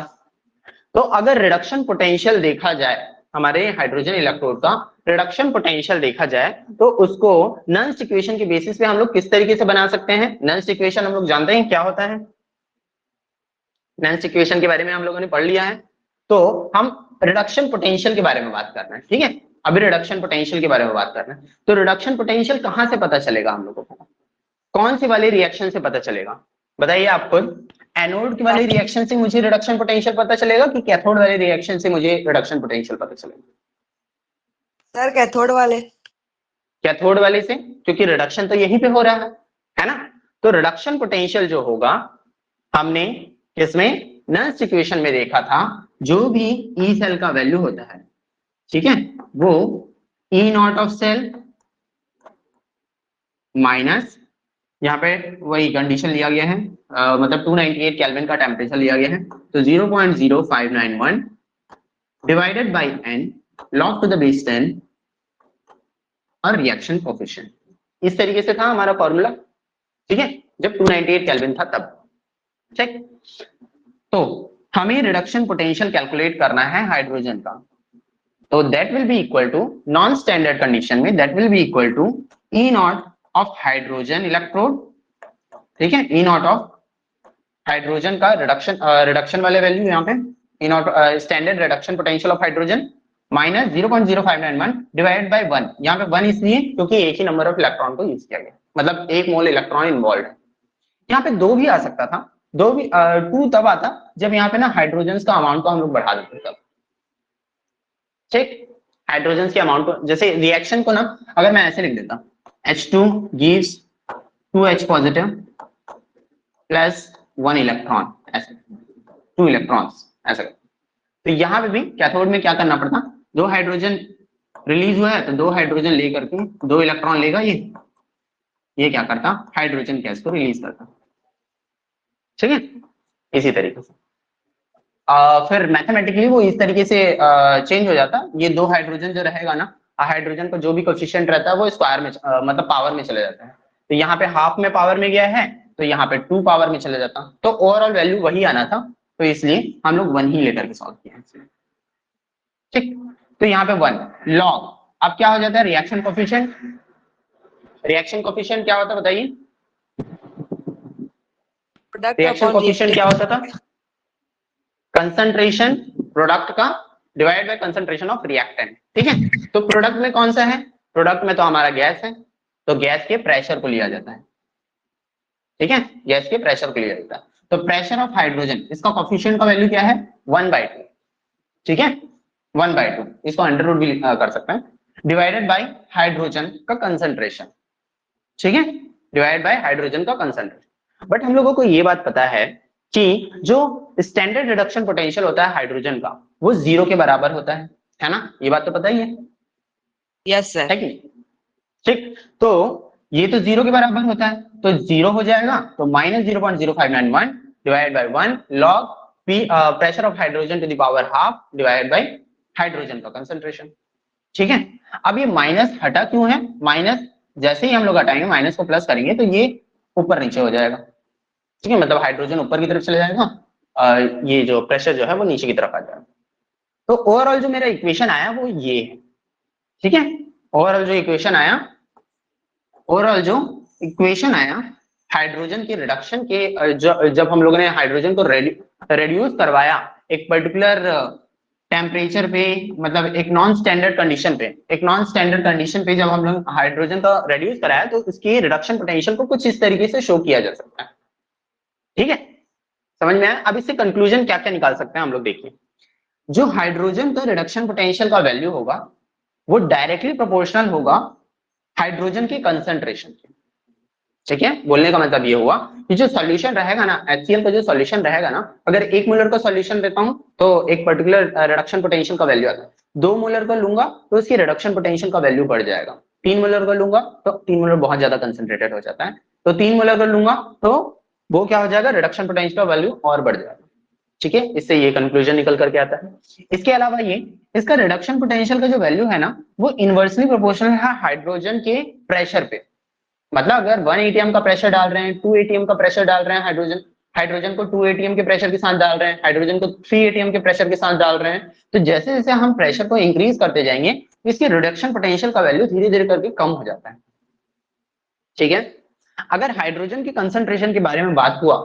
तो अगर रिडक्शन पोटेंशियल देखा जाए हमारे हाइड्रोजन इलेक्ट्रोड का, रिडक्शन पोटेंशियल देखा जाए तो उसको नल्स इक्वेशन के बेसिस पे हम लोग किस तरीके से बना सकते हैं। नल्स इक्वेशन हम लोग जानते हैं क्या होता है, नल्स इक्वेशन के बारे में हम लोगों ने पढ़ लिया है। तो हम रिडक्शन पोटेंशियल के बारे में बात करना है, ठीक है। अभी रिडक्शन पोटेंशियल के बारे में बात करना है। तो रिडक्शन पोटेंशियल कहां से पता चलेगा हम लोगों को, कौन सी वाली रिएक्शन से पता चलेगा, बताइए आप खुद। एनोड की वाली रिएक्शन से मुझे रिडक्शन पोटेंशियल पता चलेगा कि कैथोड वाली रिएक्शन से मुझे रिडक्शन पोटेंशियल पता चलेगा? सर कैथोड वाले। कैथोड वाले से, क्योंकि रिडक्शन तो यहीं पे हो रहा है ना। तो रिडक्शन पोटेंशियल जो होगा, हमने किसमें, नल्स इक्वेशन में देखा था, जो भी ई सेल का वैल्यू होता है, ठीक है, वो ई नॉट ऑफ सेल माइनस, यहाँ पे वही कंडीशन लिया गया है, मतलब 298 केल्विन का टेम्परेचर लिया गया है, तो 0.0591 divided by n log to the base 10 और रिएक्शन कोफिशिएंट। इस तरीके से था हमारा फॉर्मूला, ठीक है, जब 298 केल्विन था तब, ठीक। तो हमें रिडक्शन पोटेंशियल कैलकुलेट करना है हाइड्रोजन का, तो that will be equal to, non standard condition में that will be equal to E not of hydrogen electrode, ठीक है, ई नॉट ऑफ हाइड्रोजन का रिडक्शन वाले वैल्यू यहाँ पे E naught standard reduction potential of hydrogen minus 0.0591 divided by 1। यहाँ पे 1 इसलिए क्योंकि एक ही नंबर ऑफ इलेक्ट्रॉन को यूज किया गया, मतलब 1 मोल इलेक्ट्रॉन इन्वॉल्व है। यहाँ पे 2 भी आ सकता था, 2 भी 2 तब आता जब यहाँ पे ना हाइड्रोजन का अमाउंट को हम लोग बढ़ा देते तब, ठीक। हाइड्रोजन के अमाउंट को, जैसे रिएक्शन को ना अगर मैं ऐसे लिख देता, H2 gives 2H positive plus 1 electron, ऐसे 2 इलेक्ट्रॉन्स ऐसा। तो यहाँ पे भी कैथोड में क्या करना पड़ता, 2 हाइड्रोजन रिलीज हुआ है तो 2 हाइड्रोजन लेकर के 2 इलेक्ट्रॉन लेगा, ये क्या करता, हाइड्रोजन गैस को रिलीज करता, ठीक है। इसी तरीके से फिर मैथमेटिकली वो इस तरीके से चेंज हो जाता, ये 2 हाइड्रोजन जो रहेगा ना, हाइड्रोजन का जो भी कोएफिशिएंट रहता है वो स्क्वायर में मतलब पावर में चले जाता है। तो यहाँ पे हाफ में पावर में गया है तो यहाँ पे 2 पावर में चले जाता, तो ओवरऑल वैल्यू वही आना था, तो इसलिए हम लोग 1 ही लेकर के सॉल्व किया, ठीक। तो यहाँ पे 1 लॉग, अब क्या हो जाता है रिएक्शन कोएफिशिएंट, रिएक्शन कोएफिशिएंट क्या होता है बताइए, रिएक्शन कोएफिशिएंट क्या होता था, कंसंट्रेशन प्रोडक्ट का divide by concentration of reactant, ठीक है। तो प्रोडक्ट में कौन सा है, प्रोडक्ट में तो हमारा गैस है, तो गैस के प्रेशर को लिया जाता है, ठीक है, गैस के प्रेशर को लिया जाता है। तो प्रेशर ऑफ हाइड्रोजन, इसका कोएफिशिएंट का वैल्यू क्या है 1/2, ठीक है, 1/2, इसको अंडर रूट भी कर सकते हैं, डिवाइडेड बाय हाइड्रोजन का कंसंट्रेशन, ठीक है, डिवाइडेड बाय हाइड्रोजन का कंसंट्रेशन। बट हम लोगों को ये बात पता है कि जो स्टैंडर्ड रिडक्शन पोटेंशियल होता है हाइड्रोजन का वो 0 के बराबर होता है ना, ये बात तो पता ही है, यस सर, है कि नहीं, ठीक। तो ये तो 0 के बराबर होता है, तो 0 हो जाएगा, तो minus 0.0591 divide by 1 log pressure of hydrogen to the power half divide by hydrogen का कंसंट्रेशन, ठीक है। अब ये माइनस हटा क्यों है, माइनस जैसे ही हम लोग हटाएंगे माइनस को प्लस करेंगे तो ये ऊपर नीचे हो जाएगा, ठीक है, मतलब हाइड्रोजन ऊपर की तरफ चले जाएगा, ये जो प्रेशर जो है वो नीचे की तरफ आ जाएगा। तो ओवरऑल जो मेरा इक्वेशन आया वो ये है, ठीक है, ओवरऑल जो इक्वेशन आया, ओवरऑल जो इक्वेशन आया हाइड्रोजन के रिडक्शन के, जब हम लोगों ने हाइड्रोजन को रेड्यूस करवाया एक पर्टिकुलर टेम्परेचर पे, मतलब एक नॉन स्टैंडर्ड कंडीशन पे, एक नॉन स्टैंडर्ड कंडीशन पे जब हम लोग हाइड्रोजन का रेड्यूस कराया तो उसकी रिडक्शन पोटेंशियल को कुछ इस तरीके से शो किया जा सकता है, ठीक है, समझ में आया। अब इससे कंक्लूजन क्या क्या निकाल सकते हैं हम लोग, देखिए, जो हाइड्रोजन का रिडक्शन पोटेंशियल का वैल्यू होगा वो डायरेक्टली प्रोपोर्शनल होगा हाइड्रोजन के कंसंट्रेशन के, ठीक है। बोलने का मतलब ये हुआ कि जो सॉल्यूशन रहेगा ना, HCl का जो सॉल्यूशन रहेगा ना, अगर 1 मोलर का सॉल्यूशन लेता हूं तो एक पर्टिकुलर रिडक्शन पोटेंशियल का वैल्यू आता है, 2 मोलर का लूंगा तो उसकी रिडक्शन पोटेंशियल का वैल्यू बढ़ जाएगा, 3 मोलर का लूंगा तो 3 मोलर बहुत ज्यादा कंसंट्रेटेड हो जाता है, तो 3 मोलर का लूंगा तो वो क्या हो जाएगा, रिडक्शन पोटेंशियल का वैल्यू और बढ़ जाएगा, ठीक है। इससे ये कंक्लूजन निकल करके आता है। इसके अलावा ये इसका रिडक्शन पोटेंशियल का जो वैल्यू है ना वो इनवर्सली प्रोपोर्शनल है हाइड्रोजन के प्रेशर पे, मतलब अगर 1 atm का प्रेशर डाल रहे हैं, 2 atm का प्रेशर डाल रहे हैं हाइड्रोजन, हाइड्रोजन को 2 एटीएम के प्रेशर के साथ डाल रहे हैं, हाइड्रोजन को 3 एटीएम के प्रेशर के साथ डाल रहे हैं। तो जैसे जैसे हम प्रेशर को इंक्रीज करते जाएंगे, इसकी रिडक्शन पोटेंशियल का वैल्यू धीरे धीरे करके कम हो जाता है। ठीक है, अगर हाइड्रोजन की कंसंट्रेशन के बारे में बात हुआ,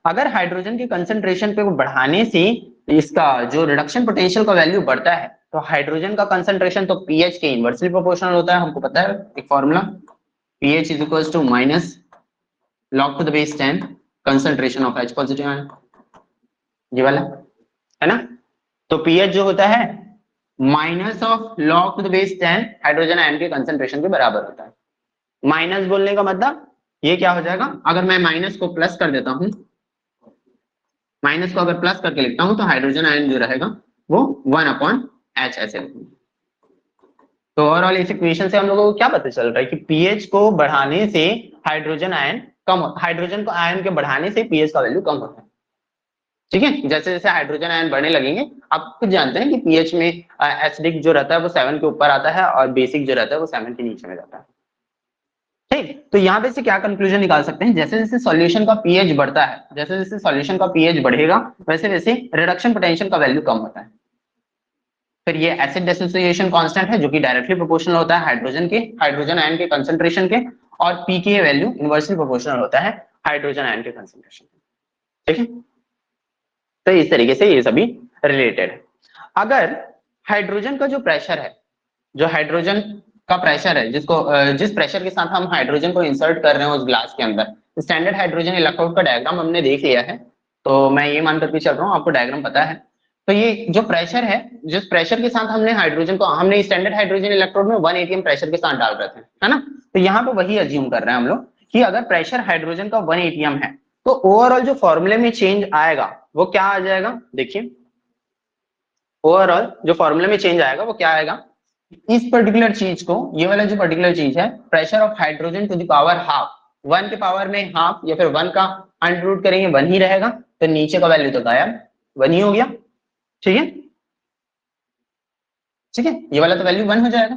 अगर हाइड्रोजन की कंसंट्रेशन पे बढ़ाने से इसका जो रिडक्शन पोटेंशियल का वैल्यू बढ़ता है, तो हाइड्रोजन का कंसंट्रेशन तो पीएच के इनवर्सली प्रोपोर्शनल होता है, हमको पता है एक formula, pH is equals to minus log to the base 10 concentration of H positive ion, ये वाला है ना। तो pH जो होता है minus of log to the base 10 hydrogen ion के कंसंट्रेशन के बराबर होता है। माइनस बोलने का मतलब ये क्या हो जाएगा, अगर मैं माइनस को प्लस कर देता हूं, माइनस को अगर प्लस करके लिखता हूं तो हाइड्रोजन आयन जो रहेगा वो 1/H ऐसे लिखूंगा। तो ओवरऑल इस इक्वेशन से हम लोगों को क्या पता चल रहा है कि पीएच को बढ़ाने से हाइड्रोजन आयन कम होता है, हाइड्रोजन को आयन के बढ़ाने से पीएच का वैल्यू कम होता है। ठीक है, जैसे जैसे हाइड्रोजन आयन बढ़ने लगेंगे, आप खुद जानते हैं कि पीएच में एसिडिक जो रहता है वो 7 के ऊपर आता है और बेसिक जो रहता है वो 7 के नीचे में जाता है। ठीक, तो यहाँ पे से क्या कंक्लूजन निकाल सकते हैं, जैसे जैसे सॉल्यूशन का पीएच बढ़ता है, जैसे जैसे सॉल्यूशन का पीएच बढ़ेगा वैसे वैसे रिडक्शन पोटेंशियल का वैल्यू कम होता है। फिर ये एसिड डिसोसिएशन कांस्टेंट है जो कि डायरेक्टली प्रोपोर्शनल होता है हाइड्रोजन आयन के कंसंट्रेशन के, और पी के वैल्यू इनवर्सली प्रोपोर्शनल होता है हाइड्रोजन आयन के कंसंट्रेशन। ठीक है, तो इस तरीके से ये सभी रिलेटेड है। अगर हाइड्रोजन का जो प्रेशर है, जो हाइड्रोजन का प्रेशर है, जिसको जिस प्रेशर के साथ हम हाइड्रोजन को इंसर्ट कर रहे हैं उस ग्लास के अंदर, स्टैंडर्ड हाइड्रोजन इलेक्ट्रोड का डायग्राम हमने देख लिया है, तो मैं ये मान करके चल रहा हूँ आपको डायग्राम पता है। तो ये जो प्रेशर है, जिस प्रेशर के साथ हमने हाइड्रोजन को, हमने स्टैंडर्ड हाइड्रोजन इलेक्ट्रोड में 1 एटीएम प्रेशर के साथ डाल रहे थे, है ना। तो यहाँ पे वही अज्यूम कर रहे हैं हम लोग कि अगर प्रेशर हाइड्रोजन का 1 एटीएम है तो ओवरऑल जो फॉर्मूले में चेंज आएगा वो क्या आ जाएगा, देखिए ओवरऑल जो फॉर्मूले में चेंज आएगा वो क्या आएगा, इस पर्टिकुलर चीज को, ये वाला जो पर्टिकुलर चीज है, pressure of hydrogen to the power half, 1 के पावर में हाफ या फिर 1 का अंडर रूट करेंगे 1 ही रहेगा, तो नीचे का वैल्यू तो गायब, 1 ही हो गया। ठीक है, ठीक है, ये वाला तो वैल्यू 1 हो जाएगा।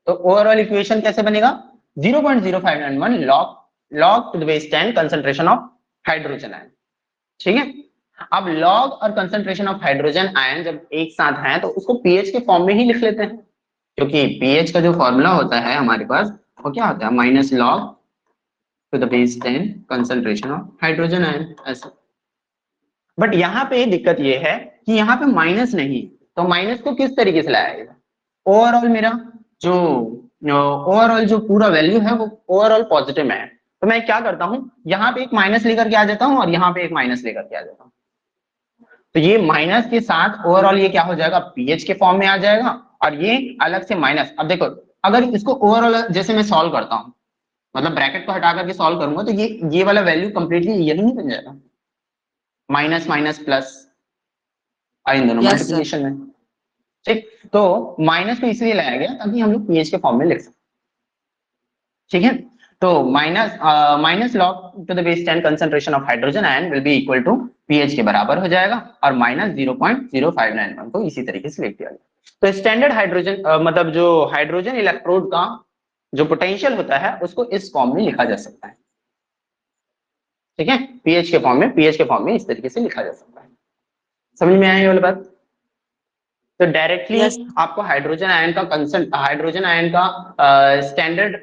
तो ओवरऑल इक्वेशन कैसे बनेगा, 0.0591 log to the base 10 concentration of hydrogen ion. ठीक है, अब लॉग और कंसंट्रेशन ऑफ हाइड्रोजन आयन जब एक साथ हैं तो उसको पीएच के फॉर्म में ही लिख लेते हैं, क्योंकि पीएच का जो फॉर्मूला होता है हमारे पास वो क्या होता है, minus log to the base 10 concentration of hydrogen ion ऐसा। बट यहाँ पे दिक्कत ये है कि यहाँ पे माइनस नहीं, तो माइनस को किस तरीके से लाया जाएगा, ओवरऑल मेरा जो ओवरऑल जो पूरा वैल्यू है वो ओवरऑल पॉजिटिव में है, तो मैं क्या करता हूँ यहाँ पे एक माइनस लेकर के आ जाता हूँ और यहाँ पे एक माइनस लेकर के आ जाता हूँ। तो ये माइनस के साथ ओवरऑल ये क्या हो जाएगा, पीएच के फॉर्म में आ जाएगा, और ये अलग से माइनस। अब देखो अगर इसको ओवरऑल जैसे मैं सॉल्व करता हूँ, मतलब ब्रैकेट को हटा करके सॉल्व करूंगा, तो ये वाला वैल्यू कंप्लीटली यही नहीं बन जाएगा, माइनस माइनस प्लस इन दोनों मल्टीप्लिकेशन में। ठीक, तो माइनस को इसलिए लाया गया ताकि हम लोग पीएच के फॉर्म में लिख सकें। ठीक है, तो minus log to the base 10 concentration of hydrogen ion will be equal to pH के बराबर हो जाएगा, और माइनस 0.0591 को इसी तरीके से लिख दिया गया। तो स्टैंडर्ड हाइड्रोजन मतलब जो हाइड्रोजन इलेक्ट्रोड का जो पोटेंशियल होता है उसको इस फॉर्म में लिखा जा सकता है। ठीक है, पीएच के फॉर्म में इस तरीके से लिखा जा सकता है। समझ में आया ये वाली बात। तो डायरेक्टली आपको हाइड्रोजन आयन का स्टैंडर्ड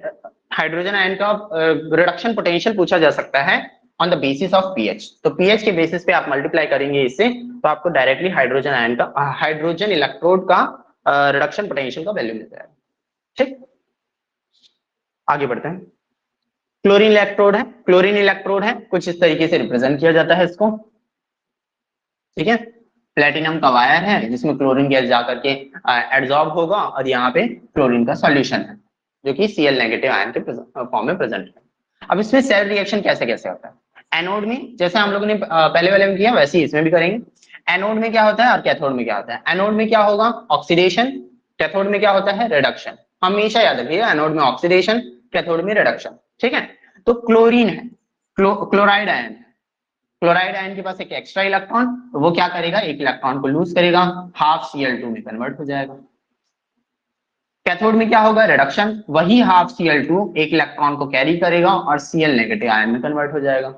हाइड्रोजन आयन का रिडक्शन पोटेंशियल पूछा जा सकता है on the basis of pH. तो पीएच के बेसिस पे आप मल्टीप्लाई करेंगे इससे, तो आपको डायरेक्टली हाइड्रोजन इलेक्ट्रोड का रिडक्शन पोटेंशियल का वैल्यू मिल जाएगा। ठीक, आगे बढ़ते हैं। क्लोरीन इलेक्ट्रोड है, कुछ इस तरीके से रिप्रेजेंट किया जाता है इसको। ठीक है, प्लेटिनम का वायर है जिसमें क्लोरीन गैस जाकर के एब्जॉर्ब होगा, और यहाँ पे क्लोरीन का सॉल्यूशन है जो कि Cl नेगेटिव आयन के फॉर्म में प्रेजेंट है। अब इसमें सेल रिएक्शन कैसे कैसे होता है, एनोड में जैसे हम लोगों ने पहले वाले में किया वैसे ही इसमें भी करेंगे। एनोड में क्या होता है और कैथोड में क्या होता है, एनोड में क्या होगा ऑक्सीडेशन, कैथोड में क्या होता है रिडक्शन। हमेशा याद रखिएगा, एनोड में ऑक्सीडेशन, कैथोड में रिडक्शन। ठीक है, तो क्लोरीन है, क्लोराइड आयन है, क्लोराइड आयन के पास एक एक्स्ट्रा इलेक्ट्रॉन, तो वो क्या करेगा, एक इलेक्ट्रॉन को लूज करेगा, हाफ Cl2 में कन्वर्ट हो जाएगा। कैथोड में क्या होगा, रिडक्शन, वही हाफ Cl2 एक इलेक्ट्रॉन को कैरी करेगा और Cl नेगेटिव आयन में कन्वर्ट हो जाएगा।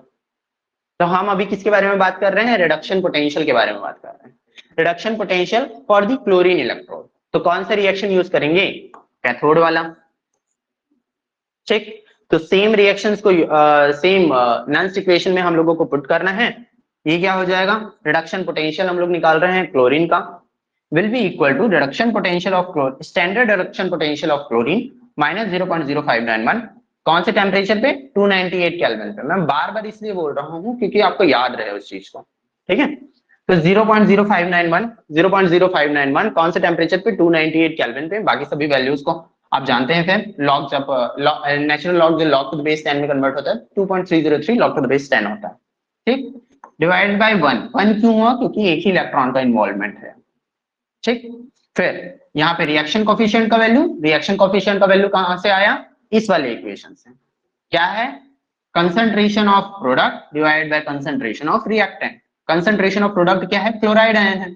तो हम अभी किसके बारे में बात कर रहे हैं? रिडक्शन पोटेंशियल के बारे में बात कर रहे हैं। Reduction potential for the chlorine electrode. तो कौन सा रिएक्शन यूज करेंगे? कैथोड वाला। ठीक, तो सेम रिएक्शंस को सेम नन्स इक्वेशन में हम लोगों को पुट करना है। ये क्या हो जाएगा? रिडक्शन पोटेंशियल हम लोग निकाल रहे हैं क्लोरीन का, will be equal to reduction potential of standard reduction potential of chlorine minus 0.0591। कौन से टेम्परेचर पे? 298 केल्विन पे। मैं बार बार इसलिए बोल रहा हूँ क्योंकि आपको याद रहे उस चीज को, ठीक है। तो 0.0591 कौन से टेम्परेचर पे? 298 केल्विन पे। बाकी सभी वैल्यूज को आप जानते हैं। फिर लॉग, जब नेचुरल लॉग जो लॉग टू द बेस 10 में कन्वर्ट होता है 2.303 लॉग टू द बेस 10 होता है, ठीक। डिवाइड बाय 1 क्यों हुआ? क्योंकि एक ही इलेक्ट्रॉन का इन्वॉल्वमेंट है, ठीक। फिर यहाँ पे रिएक्शन कोफिशिएंट का वैल्यू कहां से आया? इस वाले इक्वेशन से। क्या है? Concentration of product divide by concentration of reactant. Concentration of product क्या है? क्लोराइड आयन है,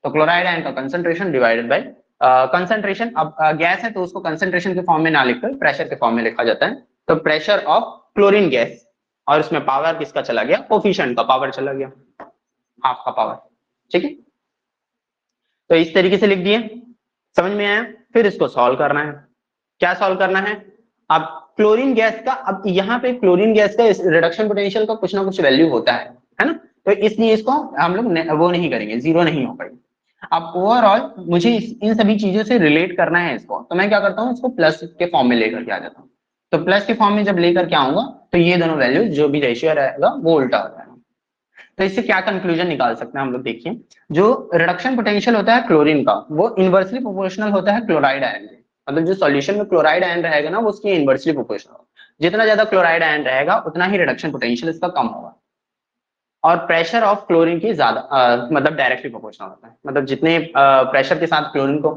तो क्लोराइड आयन का कंसंट्रेशन डिवाइडेड बाय कंसंट्रेशन। अब गैस है तो उसको कंसंट्रेशन के फॉर्म में ना लिखकर प्रेशर के फॉर्म में लिखा जाता है। तो प्रेशर ऑफ क्लोरीन गैस, और उसमें पावर किसका चला गया? कोफिशिएंट का पावर चला गया, हाफ का पावर, ठीक है। तो इस तरीके से लिख दिए, समझ में आया? फिर इसको सॉल्व करना है। क्या सॉल्व करना है? अब क्लोरीन गैस का, अब यहाँ पे क्लोरीन गैस का रिडक्शन पोटेंशियल का कुछ ना कुछ वैल्यू होता है ना, तो इसलिए इसको हम लोग वो नहीं करेंगे, जीरो नहीं हो पाएगी। अब ओवरऑल मुझे इन सभी चीजों से रिलेट करना है इसको, तो मैं क्या करता हूँ, इसको प्लस के फॉर्म में लेकर के आ जाता हूँ। तो प्लस के फॉर्म में जब लेकर के आऊंगा तो ये दोनों वैल्यू जो भी रेशियो रहेगा वो उल्टा हो जाएगा। तो इससे क्या कंक्लूजन निकाल सकते हैं हम लोग? देखिए, जो रिडक्शन पोटेंशियल होता है क्लोरीन का वो इनवर्सली प्रोपोर्शनल होता है क्लोराइड आयन के। मतलब जो सॉल्यूशन में क्लोराइड आयन रहेगा ना वो उसकी इनवर्सली प्रोपोर्शनल होगा। जितना ज्यादा क्लोराइड आयन रहेगा उतना ही रिडक्शन पोटेंशियल इसका कम होगा। और प्रेशर ऑफ क्लोरीन की ज्यादा मतलब डायरेक्टली प्रोपोर्शनल होता है। मतलब जितने प्रेशर के साथ क्लोरीन को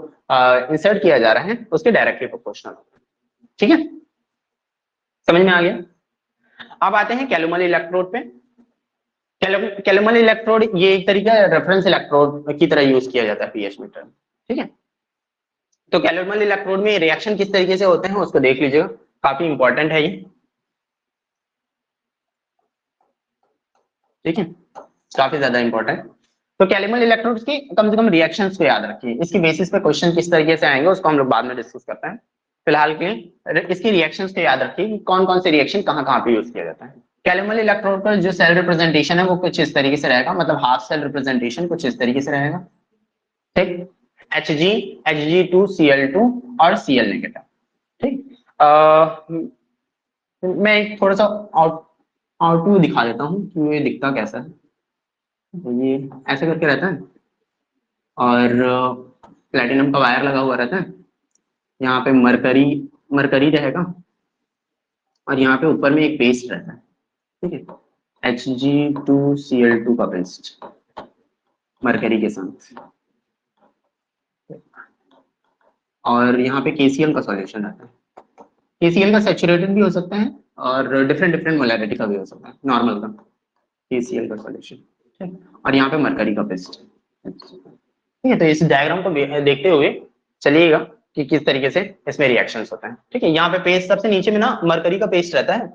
इंसर्ट किया जा रहा है उसके डायरेक्टली प्रोपोर्शनल होता है, ठीक है। समझ में आ गया? अब आते हैं कैलुमल इलेक्ट्रोड पे। कैलुमल इलेक्ट्रोड ये एक तरीका रेफरेंस इलेक्ट्रोड की तरह यूज किया जाता है पीएच मीटर, ठीक है। तो कैलुमल इलेक्ट्रोड में रिएक्शन किस तरीके से होते हैं उसको देख लीजिएगा, काफी इंपॉर्टेंट है ये, ठीक है, काफी ज्यादा इंपॉर्टेंट। तो कैलुमल इलेक्ट्रोड्स की कम से कम रिएक्शंस को याद रखिए। इसकी बेसिस पे क्वेश्चन किस तरीके से आएंगे उसको हम लोग बाद में डिस्कस करते हैं। फिलहाल के लिए इसकी रिएक्शंस को याद रखिए कि कौन कौन से रिएक्शन कहाँ पे यूज किया जाता है। कैलुमल इलेक्ट्रोड का जो सेल रिप्रेजेंटेशन है वो कुछ इस तरीके से रहेगा, मतलब हाफ सेल रिप्रेजेंटेशन कुछ इस तरीके से रहेगा, ठीक। Hg2Cl2 और Cl नेगेटिव, ठीक। मैं एक थोड़ा सा आउटव्यू दिखा देता हूँ कि ये दिखता कैसा है। तो ये ऐसे करके रहता है और प्लेटिनम का वायर लगा हुआ रहता है। यहाँ पे मरकरी रहेगा और यहाँ पे ऊपर में एक पेस्ट रहता है, ठीक है, Hg2Cl2 का पेस्ट मरकरी के साथ, और यहाँ पे KCl का सॉल्यूशन रहता है। KCl का सैचुरेटेड भी हो सकता है और डिफरेंट मोलैरिटी का भी हो सकता है, नॉर्मल का KCl का सॉल्यूशन, ठीक। और यहाँ पे मरकरी का पेस्ट, ठीक है। तो इस डायग्राम को देखते हुए चलिएगा कि किस तरीके से इसमें रिएक्शंस होते हैं, ठीक है। यहाँ पे पेस्ट सबसे नीचे में ना मरकरी का पेस्ट रहता है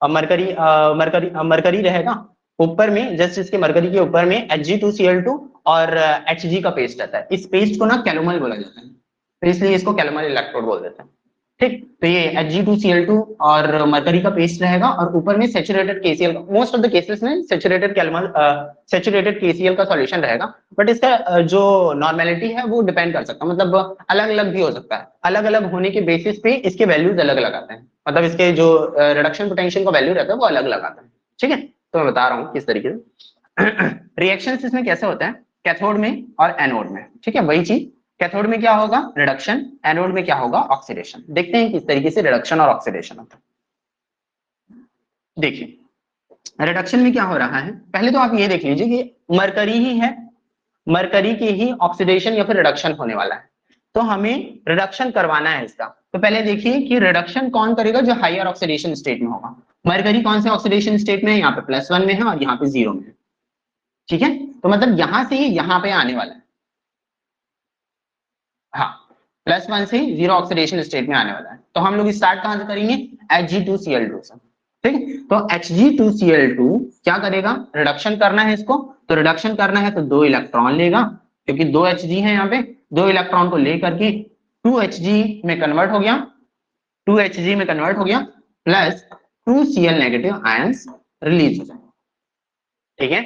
और मरकरी रहेगा ऊपर में, जस्ट इसके मरकरी के ऊपर में Hg2Cl2 और Hg का पेस्ट रहता है। इस पेस्ट को ना कैलुमल बोला जाता है, तो इसलिए इसको कैलुमल इलेक्ट्रोड बोल देते हैं, ठीक। तो ये Hg2Cl2 और मरकरी का पेस्ट रहेगा और ऊपर में saturated KCl, most of the cases में सैचुरेटेड KCl का सॉल्यूशन रहेगा। बट इसका जो नॉर्मेलिटी है वो डिपेंड कर सकता है, मतलब अलग अलग भी हो सकता है। अलग अलग होने के बेसिस पे इसके वैल्यूज अलग अलग आते हैं, मतलब इसके जो रिडक्शन पोटेंशियल का वैल्यू रहता है वो अलग अलग आता है, ठीक है। तो मैं बता रहा हूँ किस तरीके से रिएक्शंस इसमें कैसे होते हैं कैथोड में और एनोड में, ठीक है। वही चीज कैथोड में क्या होगा? रिडक्शन। एनोड में क्या होगा? ऑक्सीडेशन। देखते हैं किस तरीके से रिडक्शन और ऑक्सीडेशन होता है। देखिए रिडक्शन में क्या हो रहा है, पहले तो आप ये देख लीजिए कि मरकरी ही है, मरकरी की ही ऑक्सीडेशन या फिर रिडक्शन होने वाला है, तो हमें रिडक्शन करवाना है इसका। तो पहले देखिए कि रिडक्शन कौन करेगा? जो हायर ऑक्सीडेशन स्टेट में होगा। मरकरी कौन से ऑक्सीडेशन स्टेट में है? यहाँ पे +1 में है और यहाँ पे 0 में है, ठीक है। तो मतलब यहां से ही यहाँ पे आने वाला है, हाँ, +1 से 0 ऑक्सीडेशन स्टेट में आने वाला है। तो हम लोग स्टार्ट कहां से करेंगे? Hg2Cl2 से, ठीक है। तो Hg2Cl2 क्या करेगा, रिडक्शन करना है इसको, तो रिडक्शन करना है तो 2 इलेक्ट्रॉन लेगा, क्योंकि 2 Hg है यहाँ पे, 2 इलेक्ट्रॉन को लेकर के 2Hg में कन्वर्ट हो गया, 2Hg में कन्वर्ट हो गया, plus 2Cl negative ions release हो जाए। ठीक है,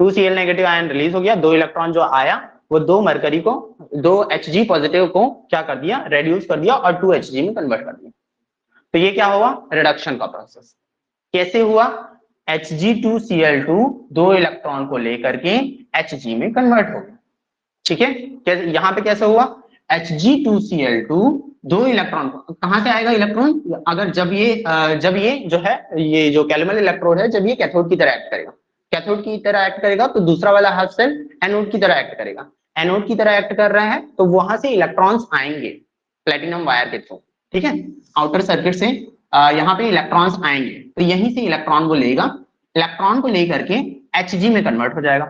2Cl नेगेटिव आयन रिलीज हो गया, 2 इलेक्ट्रॉन जो आया वो 2 मरकरी को, 2 Hg पॉजिटिव को क्या कर दिया, रेड्यूस कर दिया और 2 Hg में कन्वर्ट कर दिया। तो ये क्या हुआ, रिडक्शन का प्रोसेस। कैसे हुआ, Hg2Cl2 2 इलेक्ट्रॉन को लेकर के Hg में कन्वर्ट हो गया। ठीक है, कैसे, यहां पे कैसे हुआ, Hg2Cl2 2 इलेक्ट्रॉन को, कहां से आएगा इलेक्ट्रॉन, अगर जब ये जो है, ये जो कैल्विन इलेक्ट्रोड है, जब ये कैथोड की तरह एक्ट करेगा, कैथोड की तरह एक्ट करेगा, तो दूसरा वाला हाफ सेल एनोड की तरह एक्ट करेगा, एनोड की तरह एक्ट कर रहा है, तो वहां से इलेक्ट्रॉन्स आएंगे प्लेटिनम वायर के थ्रू। ठीक है, आउटर सर्किट से यहाँ पे इलेक्ट्रॉन्स आएंगे, तो यहीं से इलेक्ट्रॉन को लेगा, इलेक्ट्रॉन को लेकर के Hg में कन्वर्ट हो जाएगा।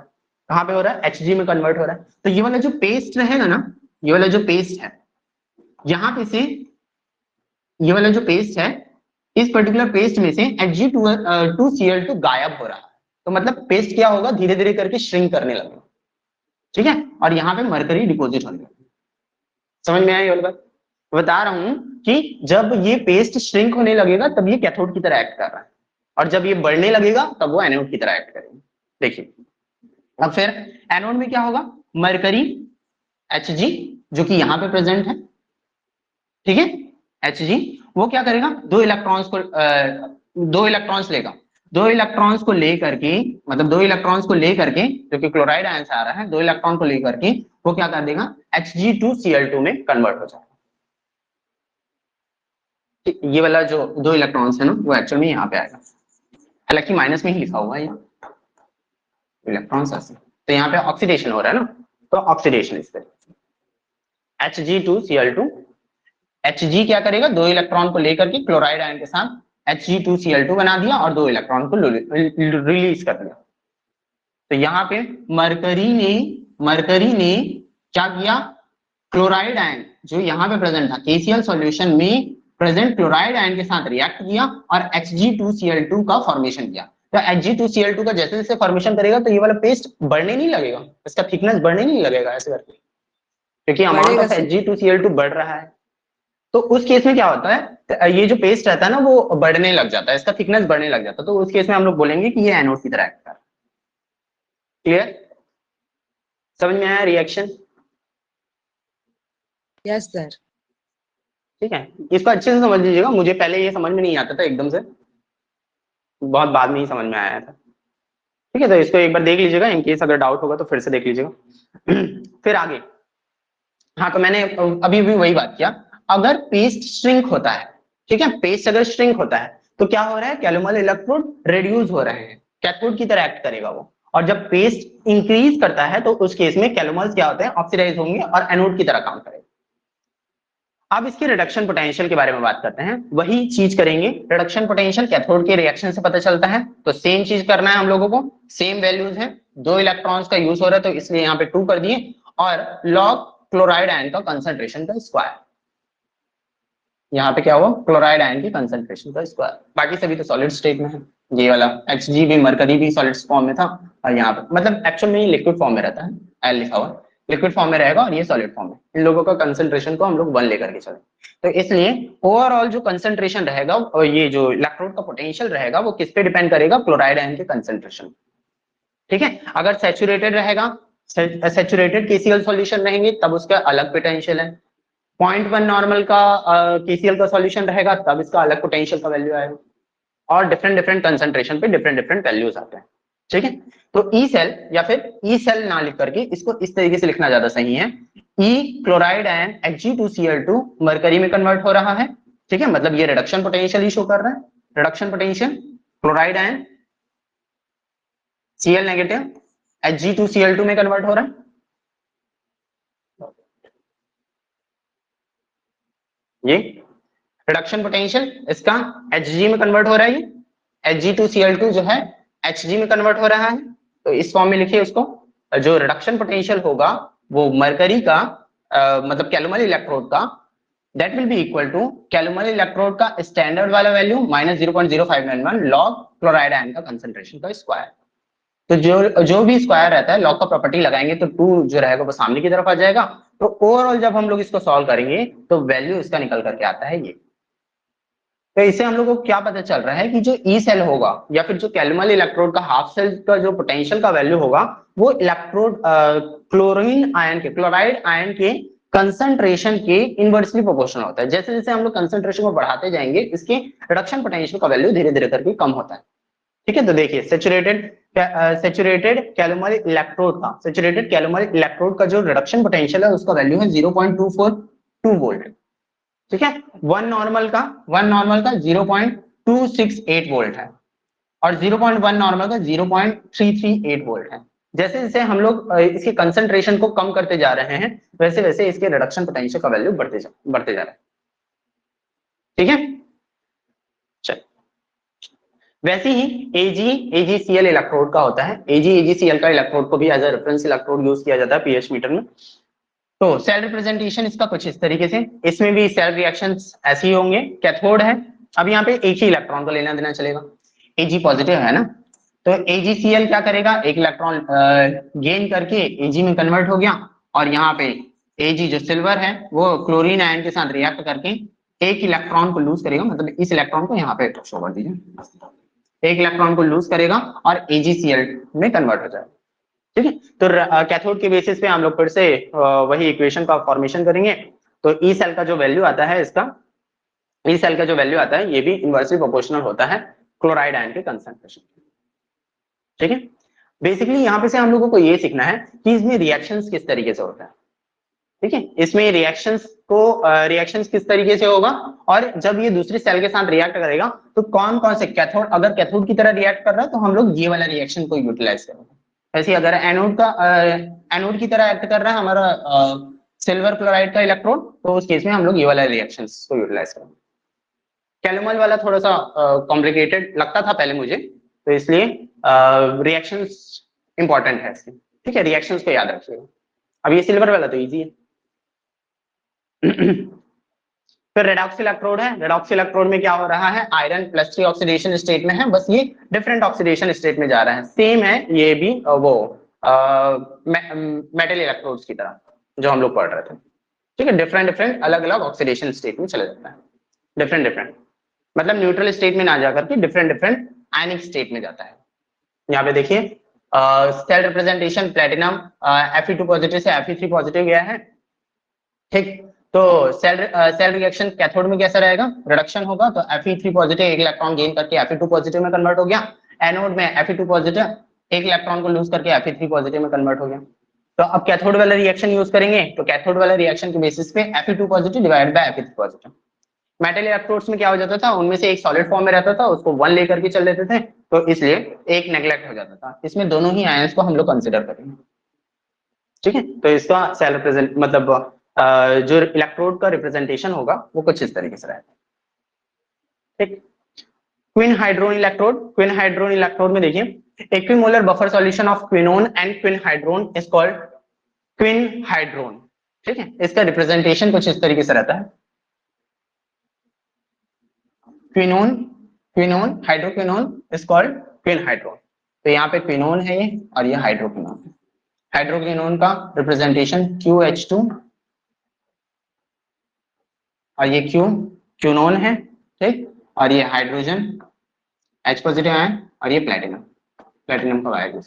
कहां पे हो रहा है, Hg में कन्वर्ट हो रहा है। तो ये वाला जो पेस्ट रहेगा ना, ये वाला जो पेस्ट है, यहाँ पे से ये वाला जो पेस्ट है, इस पर्टिकुलर पेस्ट में से Hg2Cl2 गायब हो रहा है। तो मतलब पेस्ट क्या होगा, धीरे धीरे करके श्रिंक करने लगेगा। ठीक है, और यहाँ पे मरकरी डिपोजिट होने लगेगा। समझ में आया ये वाली बात, बता रहा हूं कि जब ये पेस्ट श्रिंक होने लगेगा तब ये कैथोड की तरह एक्ट कर रहा है, और जब ये बढ़ने लगेगा तब वो एनोड की तरह एक्ट करेगा। देखिए अब फिर एनोड में क्या होगा, मरकरी Hg जो कि यहाँ पे प्रेजेंट है, ठीक है, Hg वो क्या करेगा, 2 इलेक्ट्रॉन्स लेगा, 2 इलेक्ट्रॉन्स को लेकर के, मतलब 2 इलेक्ट्रॉन्स को लेकर के, जो कि क्लोराइड आयन से आ रहा है, 2 इलेक्ट्रॉन को लेकर के वो क्या कर देगा, Hg2Cl2 में कन्वर्ट हो जाएगा। ये वाला जो 2 इलेक्ट्रॉन्स है ना, वो एक्चुअल में यहाँ पे आएगा, हालांकि माइनस में ही लिखा हुआ है इलेक्ट्रॉन्स ऐसे, तो यहाँ पे ऑक्सीडेशन हो रहा है ना, तो ऑक्सीडेशन इस तरह Hg2Cl2, Hg क्या करेगा, 2 इलेक्ट्रॉन को लेकर के क्लोराइड आयन के साथ Hg2Cl2 बना दिया और 2 इलेक्ट्रॉन को रिलीज कर दिया। तो यहाँ पे मरकरी ने क्या किया, क्लोराइड आयन जो यहाँ पे प्रेजेंट था, KCl सॉल्यूशन में प्रेजेंट क्लोराइड आयन के साथ रिएक्ट किया और Hg2Cl2 का फॉर्मेशन किया। तो Hg2Cl2 का जैसे जैसे फॉर्मेशन करेगा तो ये वाला पेस्ट बढ़ने नहीं लगेगा, इसका थिकनेस बढ़ने नहीं लगेगा ऐसे करके, क्योंकि अमाउंट ऑफ Hg2Cl2 बढ़ रहा है। तो उस केस में क्या होता है, ये जो पेस्ट रहता है ना वो बढ़ने लग जाता है, इसका थिकनेस बढ़ने लग जाता है, तो उस केस में हम लोग बोलेंगे कि ये एनोड की तरह एक्ट कर रहा है। क्लियर, समझ में आया रिएक्शन? Yes sir. ठीक है, इसको अच्छे से समझ लीजिएगा, मुझे पहले ये समझ में नहीं आता था, एकदम से बहुत बाद में ही समझ में आया था। ठीक है, तो इसको एक बार देख लीजिएगा, इनकेस अगर डाउट होगा तो फिर से देख लीजिएगा। फिर आगे, हाँ तो मैंने अभी भी वही बात किया, अगर पेस्ट श्रिंक होता है, ठीक है, पेस्ट अगर श्रिंक होता है तो क्या हो रहा है, कैल्विन इलेक्ट्रोड रिड्यूस हो रहे हैं, कैथोड की तरह एक्ट करेगा वो, और जब पेस्ट इंक्रीज करता है तो उस केस में कैल्विन क्या होते हैं, ऑक्सीडाइज होंगे और एनोड की तरह काम करेगा। अब इसके रिडक्शन पोटेंशियल के बारे में बात करते हैं, वही चीज करेंगे, रिडक्शन पोटेंशियल कैथोड के रिएक्शन से पता चलता है, तो सेम चीज करना है हम लोगों को, सेम वैल्यूज है, 2 इलेक्ट्रॉन्स का यूज हो रहा है तो इसलिए यहाँ पे 2 कर दिए, और लॉग क्लोराइड आयन का कंसंट्रेशन का स्क्वायर, यहाँ पे क्या हुआ, क्लोराइड आयन की कंसंट्रेशन का स्क्वायर, बाकी सभी तो सॉलिड स्टेट में है, ये वाला Hg भी, मरकरी भी सॉलिड फॉर्म में था, और यहाँ पे मतलब एक्चुअल में ये लिक्विड फॉर्म में रहता है, L लिखा हुआ लिक्विड फॉर्म में रहेगा, और ये सॉलिड फॉर्म में, इन लोगों का कंसंट्रेशन को हम लोग 1 लेकर के चले, तो इसलिए ओवरऑल जो कंसंट्रेशन रहेगा और ये जो इलेक्ट्रोड का पोटेंशियल रहेगा वो किस पे डिपेंड करेगा, क्लोराइड आयन के कंसंट्रेशन। ठीक है, अगर सैचुरेटेड रहेगा, सैचुरेटेड KCl सॉल्यूशन रहेंगे तब उसका अलग पोटेंशियल है, 0.1 नॉर्मल का KCl का सॉल्यूशन रहेगा तब इसका अलग पोटेंशियल का वैल्यू आएगा, और डिफरेंट कंसंट्रेशन पे डिफरेंट वैल्यूज आते हैं। ठीक है, तो ई सेल या फिर ई सेल ना लिख करके इसको इस तरीके से लिखना ज्यादा सही है, ई क्लोराइड आयन Hg2Cl2 मरकरी में कन्वर्ट हो रहा है। ठीक है, मतलब ये रिडक्शन पोटेंशियल ही शो कर रहा है, reduction potential chloride ion Cl negative Hg2Cl2 में कन्वर्ट हो रहा है, ये रिडक्शन पोटेंशियल इसका Hg में कन्वर्ट हो रहा है, ये Hg2Cl2 जो है Hg में कन्वर्ट हो रहा है, तो इस फॉर्म में लिखिए उसको, जो रिडक्शन पोटेंशियल होगा वो मरकरी का मतलब कैल्विन इलेक्ट्रोड का that will be equal to calomel electrode का स्टैंडर्ड वाला value minus 0.0591 log chloride ion का कंसंट्रेशन का स्क्वायर। तो जो भी स्क्वायर रहता है लॉग का प्रॉपर्टी लगाएंगे तो 2 जो रहेगा वो सामने की तरफ आ जाएगा। तो ओवरऑल जब हम लोग इसको सॉल्व करेंगे तो वैल्यू इसका निकल करके आता है ये। तो इससे हम लोग को क्या पता चल रहा है कि जो ई सेल होगा या फिर जो कैल्यूमल इलेक्ट्रोड का हाफ सेल का जो पोटेंशियल का वैल्यू होगा वो इलेक्ट्रोड क्लोराइड आयन के कंसंट्रेशन के इनवर्सली प्रोपोर्शनल होता है। जैसे जैसे हम लोग कंसंट्रेशन को बढ़ाते जाएंगे इसके रिडक्शन पोटेंशियल का वैल्यू धीरे धीरे करके कम होता है। ठीक है, तो देखिए सेचुरेटेड कैल्यूमल इलेक्ट्रोड का जो रिडक्शन पोटेंशियल है उसका वैल्यू है 0.242 वोल्ट। ठीक है, वन नॉर्मल का 0.268 वोल्ट है और 0.1 नॉर्मल का 0.338 वोल्ट है। जैसे जैसे हम लोग इसके कंसंट्रेशन को कम करते जा रहे हैं वैसे वैसे इसके रिडक्शन पोटेंशियल का वैल्यू बढ़ते जा रहा है। ठीक है, चल वैसे ही AgCl इलेक्ट्रोड का होता है। AgCl का इलेक्ट्रोड को भी as a reference electrode use किया जाता है pH मीटर में। तो सेल रिप्रेजेंटेशन इसका कुछ इस तरीके से, इसमें भी सेल रिएक्शंस ऐसे ही होंगे। कैथोड है, अब यहाँ पे एक ही इलेक्ट्रॉन को लेना देना चलेगा, Ag पॉजिटिव है ना, तो AgCl क्या करेगा, एक इलेक्ट्रॉन गेन करके Ag में कन्वर्ट हो गया और यहाँ पे Ag जो सिल्वर है वो क्लोरीन आयन के साथ रिएक्ट करके एक इलेक्ट्रॉन को लूज करेगा, मतलब इस इलेक्ट्रॉन को यहाँ पे शो कर दीजिए, एक इलेक्ट्रॉन को लूज करेगा और AgCl में कन्वर्ट हो जाएगा। ठीक है, तो कैथोड के बेसिस पे हम लोग फिर से वही इक्वेशन का फॉर्मेशन करेंगे। तो ई सेल का जो वैल्यू आता है ये भी इनवर्सली प्रोपोर्शनल होता है क्लोराइड आयन के कंसंट्रेशन। ठीक है, बेसिकली यहाँ पे से हम लोगों को ये सीखना है कि इसमें रिएक्शंस किस तरीके से होता है। ठीक है, इसमें रिएक्शंस किस तरीके से होगा और जब ये दूसरी सेल के साथ रिएक्ट करेगा तो कौन कौन से कैथोड, अगर कैथोड की तरह रिएक्ट कर रहा है तो हम लोग ये वाला रिएक्शन को यूटिलाइज करेंगे। ऐसे अगर एनोड की तरह एक्ट कर रहा है हमारा सिल्वर क्लोराइड का इलेक्ट्रोड तो उस केस में हम लोग ये वाला रिएक्शंस को यूटिलाइज करेंगे। कैल्यूमल वाला थोड़ा सा कॉम्प्लिकेटेड लगता था पहले मुझे, तो इसलिए रिएक्शंस इंपॉर्टेंट है इसके। ठीक है, रिएक्शंस को याद रखिएगा। अब ये सिल्वर वाला तो इजी है। फिर रेडॉक्स इलेक्ट्रोड है, रेडॉक्स इलेक्ट्रोड में क्या हो रहा है, आयरन +3 ऑक्सीडेशन स्टेट में है, बस ये डिफरेंट ऑक्सीडेशन स्टेट में जा रहा है। सेम है ये भी वो मेटल इलेक्ट्रोड्स की तरह जो हम लोग पढ़ रहे थे। ठीक है, डिफरेंट अलग अलग ऑक्सीडेशन स्टेट में चले जाता है। डिफरेंट मतलब न्यूट्रल स्टेट में ना जाकर के डिफरेंट आयनिक स्टेट में जाता है। यहाँ पे देखिए cell representation platinum Fe2 positive से Fe3 पॉजिटिव गया है। ठीक, तो सेल रिएक्शन कैथोड में कैसा रहेगा, रिडक्शन होगा, तो Fe3 पॉजिटिव एक इलेक्ट्रॉन गेन करके Fe2 पॉजिटिव में कन्वर्ट हो गया। एनोड में Fe2 पॉजिटिव एक इलेक्ट्रॉन को लूज करके Fe3 पॉजिटिव में कन्वर्ट हो गया। तो अब कैथोड वाला रिएक्शन यूज करेंगे, तो कैथोड वाला रिएक्शन के बेसिस पे Fe2 positive divide by Fe3 positive. Metal electrodes में क्या हो जाता था, उनमें से एक सॉलिड फॉर्म में रहता था, उसको 1 लेकर के चल देते थे, तो इसलिए एक नेग्लेक्ट हो जाता था। इसमें दोनों ही आयंस को हम लोग कंसिडर करेंगे। ठीक है, तो इसका सेल रिप्रेजेंट मतलब जो इलेक्ट्रोड का रिप्रेजेंटेशन होगा वो कुछ इस तरीके से रहेगा। ठीक, क्विन हाइड्रोन इलेक्ट्रोड में देखिए equimolar buffer solution of quinone and quinhydrone is called quinhydrone. ठीक है, इसका रिप्रेजेंटेशन कुछ इस तरीके से रहता है, quinone hydroquinone is called quinhydrone. तो यहाँ पे क्विनोन है ये और ये हाइड्रोक्विनोन है। हाइड्रोक्विनोन का रिप्रेजेंटेशन QH2 और ये क्यूनोन है। ठीक, और ये हाइड्रोजन H पॉजिटिव आयन और ये प्लेटिनम का आयन।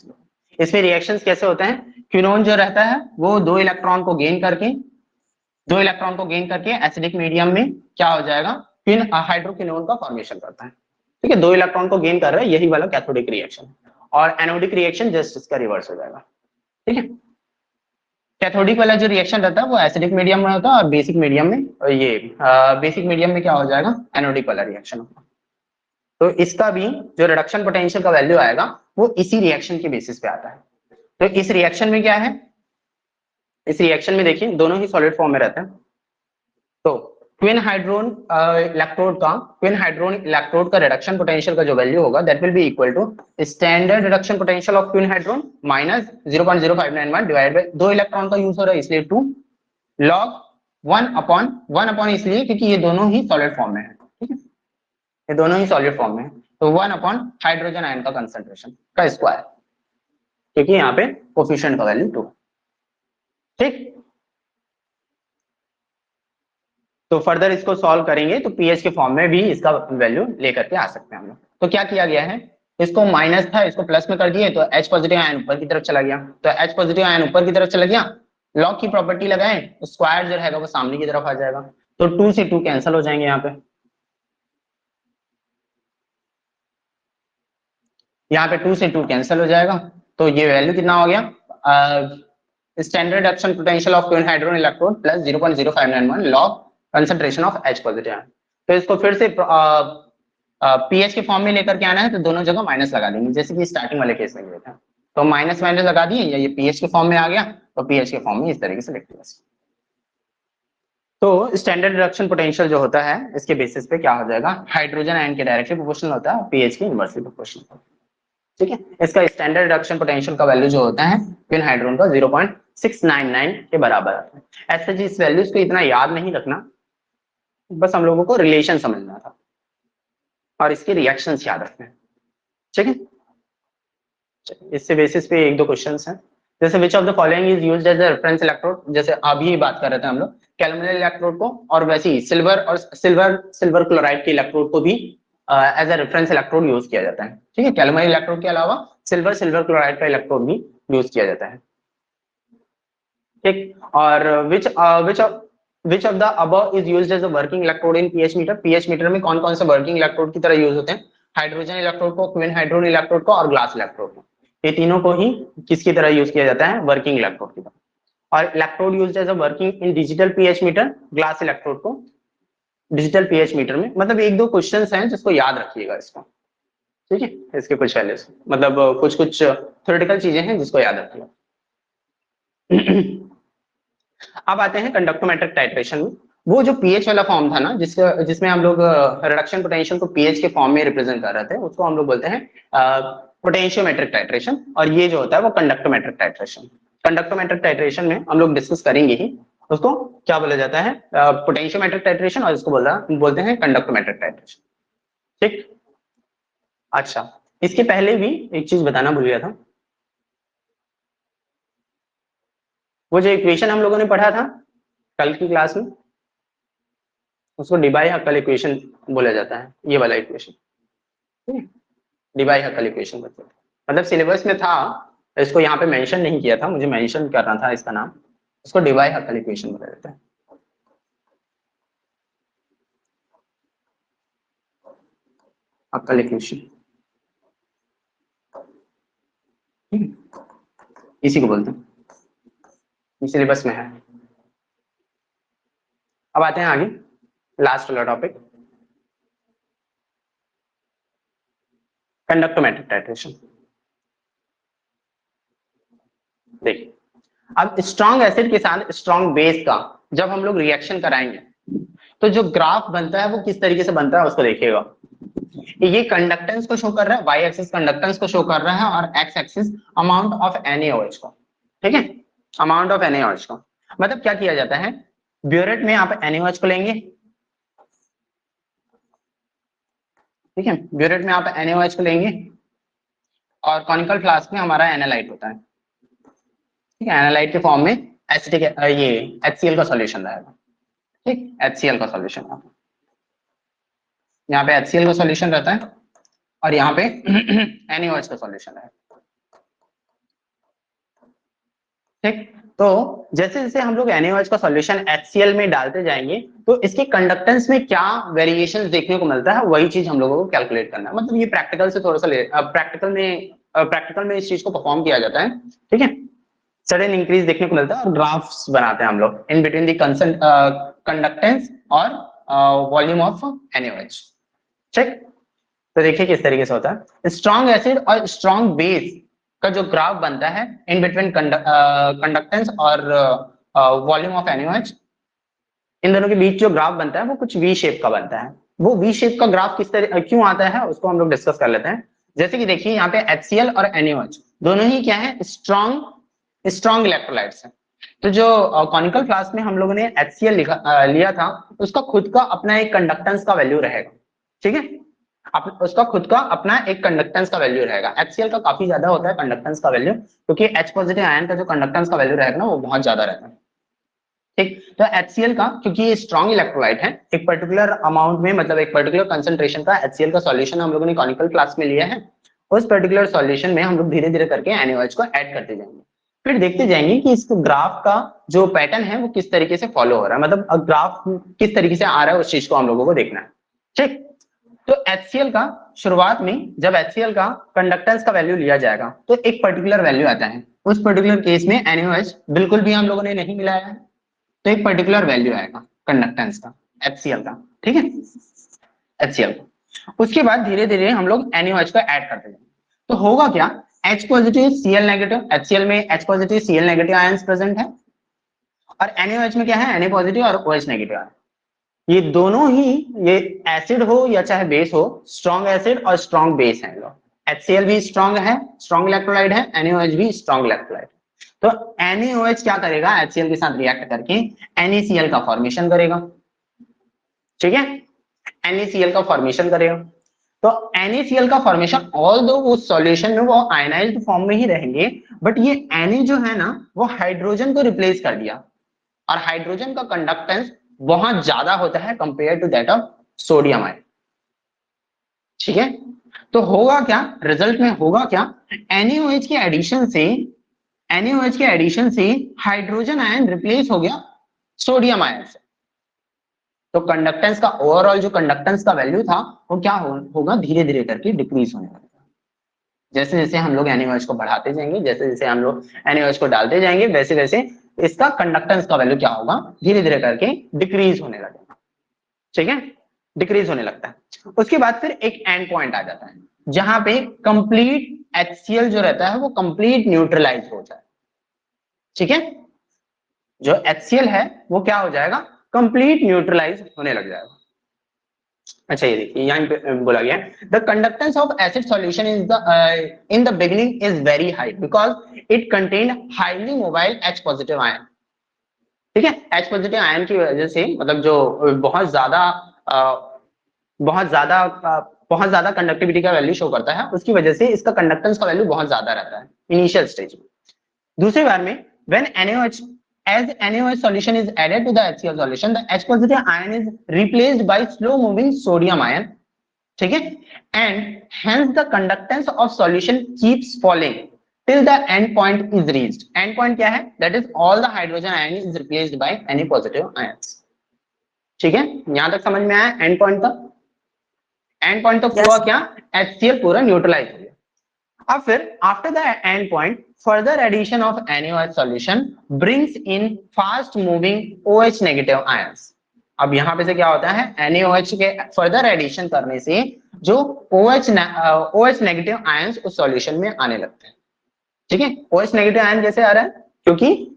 इसमें रिएक्शंस कैसे होते हैं, क्यूनोन जो रहता है वो दो इलेक्ट्रॉन को गेन करके एसिडिक मीडियम में क्या हो जाएगा, क्विन हाइड्रोक्विनोन का फॉर्मेशन करता है। ठीक है, 2 इलेक्ट्रॉन को गेन कर रहा है, यही वाला कैथोडिक रिएक्शन, और एनोडिक रिएक्शन जस्ट इसका रिवर्स हो जाएगा। ठीक है, कैथोडिक वाला जो रिएक्शन रहता है वो एसिडिक मीडियम में होता है और बेसिक मीडियम में, और ये बेसिक मीडियम में क्या हो जाएगा, एनोडिक वाला रिएक्शन होगा। तो इसका भी जो रिडक्शन पोटेंशियल का वैल्यू आएगा वो इसी रिएक्शन के बेसिस पे आता है। तो इस रिएक्शन में क्या है, इस रिएक्शन में देखिए दोनों ही सॉलिड फॉर्म में रहते हैं। तो क्विन हाइड्रोन इलेक्ट्रोड का रिडक्शन पोटेंशियल का जो वैल्यू होगा that will be equal to standard reduction potential of quinhydrone minus 0.0591 divide by 2 electron का यूज हो रहा है इसलिए 2 लॉग 1 अपॉन इसलिए क्योंकि ये दोनों ही सॉलिड फॉर्म में है, ठीक है, ये दोनों ही सॉलिड फॉर्म में है, तो 1 अपॉन हाइड्रोजन आयन का कंसंट्रेशन का स्क्वायर, क्योंकि यहाँ पे कोफिशिएंट का वैल्यू 2, ठीक। तो फर्दर इसको सॉल्व करेंगे तो पीएच के फॉर्म में भी इसका वैल्यू लेकर के आ सकते हैं हम लोग। तो क्या किया गया है, इसको माइनस था इसको प्लस में कर दिए, तो H पॉजिटिव आयन ऊपर की तरफ चला गया, तो H पॉजिटिव आयन ऊपर की तरफ चला गया, लॉग की प्रॉपर्टी लगाएं तो स्क्वायर जो रहेगा वो सामने की तरफ आ जाएगा, तो 2 से 2 कैंसिल हो जाएंगे, यहाँ पे 2 से 2 कैंसिल हो जाएगा, तो ये वैल्यू कितना हो गया, standard reduction potential of queen hydrogen electrode plus 0.0591 log concentration of H positive ion. तो इसको फिर से पीएच के फॉर्म में लेकर के आना है, तो दोनों जगह माइनस लगा देंगे, जैसे कि स्टार्टिंग वाले केस में किया था, तो माइनस माइनस लगा दिए, या ये पीएच के फॉर्म में आ गया, तो पीएच के फॉर्म में इस तरीके से लिखते हैं। तो स्टैंडर्ड रिडक्शन पोटेंशियल जो होता है इसके बेसिस पे क्या हो जाएगा, हाइड्रोजन आयन के डायरेक्टली प्रोपोर्शनल होता है, पीएच के इनवर्सली प्रोपोर्शनल होता है, ठीक है। इसका स्टैंडर्ड रिडक्शन पोटेंशियल का वैल्यू जो होता है क्वीन हाइड्रोजन का 0.699 के बराबर आता है। ऐसे जी इस वैल्यूज को इतना याद नहीं रखना, बस हम लोगों को रिलेशन समझना था और इसके रिएक्शंस याद रखने हैं, ठीक है। इससे बेसिस पे एक दो क्वेश्चंस हैं, जैसे which of the following is used as a reference electrode, जैसे अभी बात कर रहे थे हम लोग कैलमोनियल इलेक्ट्रोड को, और वैसे ही सिल्वर क्लोराइड के इलेक्ट्रोड को भी as a reference electrode use किया जाता है, ठीक है। कैलमोनियल इलेक्ट्रोड के अलावा सिल्वर क्लोराइड का इलेक्ट्रोड भी यूज किया जाता है, ठीक। और which of the above is used as a working electrode in pH meter, pH meter में कौन कौन से वर्किंग इलेक्ट्रोड की तरह यूज होते हैं, हाइड्रोजन इलेक्ट्रोड को, क्वीन हाइड्रोजन इलेक्ट्रोड को और ग्लास इलेक्ट्रोड को, ये तीनों को ही किसकी तरह यूज किया जाता है, वर्किंग इलेक्ट्रोड की तरह। और electrode used as a working in digital pH meter, glass electrode को डिजिटल पीएच मीटर में, मतलब एक दो क्वेश्चंस हैं जिसको याद रखिएगा इसको, ठीक है। इसके कुछ वैल्यूज मतलब कुछ थ्योरेटिकल चीजें हैं जिसको याद रखिएगा। अब आते हैं कंडक्टोमेट्रिक टाइट्रेशन में, वो जो पीएच वाला फॉर्म था ना जिसमें हम लोग रिडक्शन पोटेंशियल को पीएच के फॉर्म में रिप्रेजेंट कर रहे थे, उसको हम लोग बोलते हैं पोटेंशियोमेट्रिक टाइट्रेशन, और ये जो होता है वो कंडक्टोमेट्रिक टाइट्रेशन। कंडक्टोमेट्रिक टाइट्रेशन में हम लोग डिस्कस करेंगे ही, उसको क्या बोला जाता है, पोटेंशियोमेट्रिक टाइट्रेशन, और इसको बोलते हैं कंडक्टोमेट्रिक टाइट्रेशन, ठीक। अच्छा, इसके पहले भी एक चीज बताना भूल गया था, वो जो इक्वेशन हम लोगों ने पढ़ा था कल की क्लास में, उसको डिबाई-हक्कल इक्वेशन बोला जाता है, ये वाला इक्वेशन, डिबाई-हक्कल इक्वेशन मतलब सिलेबस में था, इसको यहाँ पे मेंशन नहीं किया था, मुझे मेंशन करना था इसका नाम, इसको डिबाई-हक्कल इक्वेशन बोला जाता है। हक्कल इक्वेशन इसी को बोलते हैं, सिलेबस में है। अब आते हैं आगे, लास्ट वाला टॉपिक, कंडक्टोमेट्रिक टाइट्रेशन। देखिए, अब स्ट्रॉन्ग एसिड के साथ स्ट्रॉन्ग बेस का जब हम लोग रिएक्शन कराएंगे तो जो ग्राफ बनता है वो किस तरीके से बनता है उसको देखिएगा। ये कंडक्टेंस को शो कर रहा है, वाई एक्सिस कंडक्टेंस को शो कर रहा है, और x axis amount of NaOH को, ठीक है, अमाउंट ऑफ NaOH को। मतलब क्या किया जाता है, ब्यूरेट में आप NaOH को लेंगे, ठीक है, ब्यूरेट में आप NaOH को लेंगे, और कॉनिकल फ्लास्क में हमारा एनालाइट होता है, ठीक है, एनालाइट के फॉर्म में एसिटिक ये HCl का सॉल्यूशन रहेगा, ठीक, HCl का सॉल्यूशन, यहाँ पे HCl का सॉल्यूशन रहता है और यहाँ पे NaOH का सॉल्यूशन है, ठीक। तो जैसे जैसे हम लोग NaOH का सॉल्यूशन HCl में डालते जाएंगे तो इसके कंडक्टेंस में क्या वेरिएशंस देखने को मिलता है, वही चीज हम लोगों को कैलकुलेट करना है। मतलब ये प्रैक्टिकल से थोड़ा सा प्रैक्टिकल में इस चीज को परफॉर्म किया जाता है, ठीक है। सडन इंक्रीज देखने को मिलता है और ग्राफ्स बनाते हैं हम लोग इन बिटवीन द कंडक्टेंस और वॉल्यूम ऑफ NaOH, ठीक। तो देखिए किस तरीके से होता है, स्ट्रॉन्ग एसिड और स्ट्रॉन्ग बेस का जो ग्राफ बनता है इन बिटवीन कंडक्टेंस और वॉल्यूम ऑफ NaOH, इन दोनों के बीच जो ग्राफ बनता है वो कुछ वी शेप का बनता है। वो वी शेप का ग्राफ किस तरह क्यों आता है उसको हम लोग डिस्कस कर लेते हैं। जैसे कि देखिए यहाँ पे HCl और NaOH दोनों ही क्या है, स्ट्रॉन्ग इलेक्ट्रोलाइट्स हैं, तो जो कॉनिकल फ्लास्क में हम लोगों ने HCl लिया था, उसका खुद का अपना एक कंडक्टेंस का वैल्यू रहेगा, ठीक है। उसका खुद का अपना एक कंडक्टेंस का वैल्यू रहेगा। HCl का काफी ज्यादा होता है कंडक्टेंस का वैल्यू, क्योंकि H पॉजिटिव आयन का जो कंडक्टेंस का वैल्यू रहेगा ना वो बहुत ज्यादा रहता है, ठीक। तो HCl का, क्योंकि ये स्ट्रॉन्ग इलेक्ट्रोलाइट है, एक पर्टिकुलर अमाउंट में, मतलब एक पर्टिकुलर कंसंट्रेशन का HCl का सॉल्यूशन हम लोगों ने कॉनिकल फ्लास्क में लिया है, उस पर्टिकुलर सॉल्यूशन में हम लोग धीरे धीरे करके NaOH को ऐड करते जाएंगे। फिर देखते जाएंगे कि इस ग्राफ का जो पैटर्न है वो किस तरीके से फॉलो हो रहा है, मतलब ग्राफ किस तरीके से आ रहा है, उस चीज को हम लोगों को देखना है, ठीक। तो HCl का शुरुआत में जब HCl का कंडक्टेंस का वैल्यू लिया जाएगा तो एक पर्टिकुलर वैल्यू आता है, उस पर्टिकुलर केस में NaOH बिल्कुल भी हम लोगों ने नहीं मिलाया है, तो एक पर्टिकुलर वैल्यू आएगा कंडक्टेंस का HCl का, ठीक है, HCl का। उसके बाद धीरे धीरे हम लोग NaOH को ऐड करते जाएंगे, तो होगा क्या, H positive Cl negative, HCl में H positive Cl negative ions present है, और NaOH में क्या है, Na पॉजिटिव और OH नेगेटिव आयन। ये दोनों ही, ये एसिड हो या चाहे बेस हो, स्ट्रॉन्ग एसिड और स्ट्रॉन्ग बेस है लोग। HCl भी स्ट्रॉन्ग है, स्ट्रॉन्ग इलेक्ट्रोलाइट है, NaOH भी स्ट्रॉन्ग इलेक्ट्रोलाइट। तो NaOH क्या करेगा, HCl के साथ रिएक्ट करके NaCl का फॉर्मेशन करेगा, ठीक है, NaCl का फॉर्मेशन करेगा। तो NaCl का फॉर्मेशन, ऑल्दो उस सॉल्यूशन में वो आयनाइज्ड फॉर्म में ही रहेंगे, बट ये Na जो है ना वो हाइड्रोजन को रिप्लेस कर दिया, और हाइड्रोजन का कंडक्टेंस बहुत ज्यादा होता है compare to that of sodium ion, ठीक है। तो होगा क्या, रिजल्ट में होगा क्या, NaOH के एडिशन से, NaOH के एडिशन से हाइड्रोजन आयन रिप्लेस हो गया सोडियम आयन से। तो कंडक्टेंस का, ओवरऑल जो कंडक्टेंस का वैल्यू था वो क्या होगा, धीरे धीरे करके डिक्रीज होने लगेगा। जैसे जैसे हम लोग NaOH को बढ़ाते जाएंगे, जैसे जैसे हम लोग NaOH को डालते जाएंगे, वैसे वैसे इसका कंडक्टेंस का वैल्यू क्या होगा, धीरे धीरे करके डिक्रीज होने लगेगा, ठीक है, डिक्रीज होने लगता है। उसके बाद फिर एक एंड पॉइंट आ जाता है जहां पे कंप्लीट HCl जो रहता है वो कंप्लीट न्यूट्रलाइज हो जाए, ठीक है। जो HCl है वो क्या हो जाएगा, कंप्लीट न्यूट्रलाइज होने लग जाएगा। अच्छा ये देखिए यहाँ पे बोला गया, the conductance of acid solution is the in the beginning is very high because it contain highly mobile H positive ion, ठीक है। H पॉजिटिव आयन की वजह से, मतलब जो बहुत ज्यादा बहुत ज्यादा कंडक्टिविटी का वैल्यू शो करता है, उसकी वजह से इसका कंडक्टेंस का वैल्यू बहुत ज्यादा रहता है इनिशियल स्टेज में। दूसरी बार में when NaOH as NaOH solution is added to the HCl solution, the H positive ion is replaced by slow moving sodium ion, ठीक है, and hence the conductance of solution keeps falling till the end point is reached. End point क्या है, that is all the hydrogen ion is replaced by Na positive ions, ठीक है। यहां तक समझ में आया एंड पॉइंट का, एंड पॉइंट तक हुआ क्या, HCl पूरा न्यूट्रलाइज हो गया। अब फिर after the end point further addition of NaOH solution brings in fast moving OH negative ions. अब यहां पे से क्या होता है, NaOH के फर्दर एडिशन करने से जो OH नेगेटिव आयंस उस सॉल्यूशन में आने लगते हैं, ठीक है। OH नेगेटिव आयन कैसे आ रहा है, क्योंकि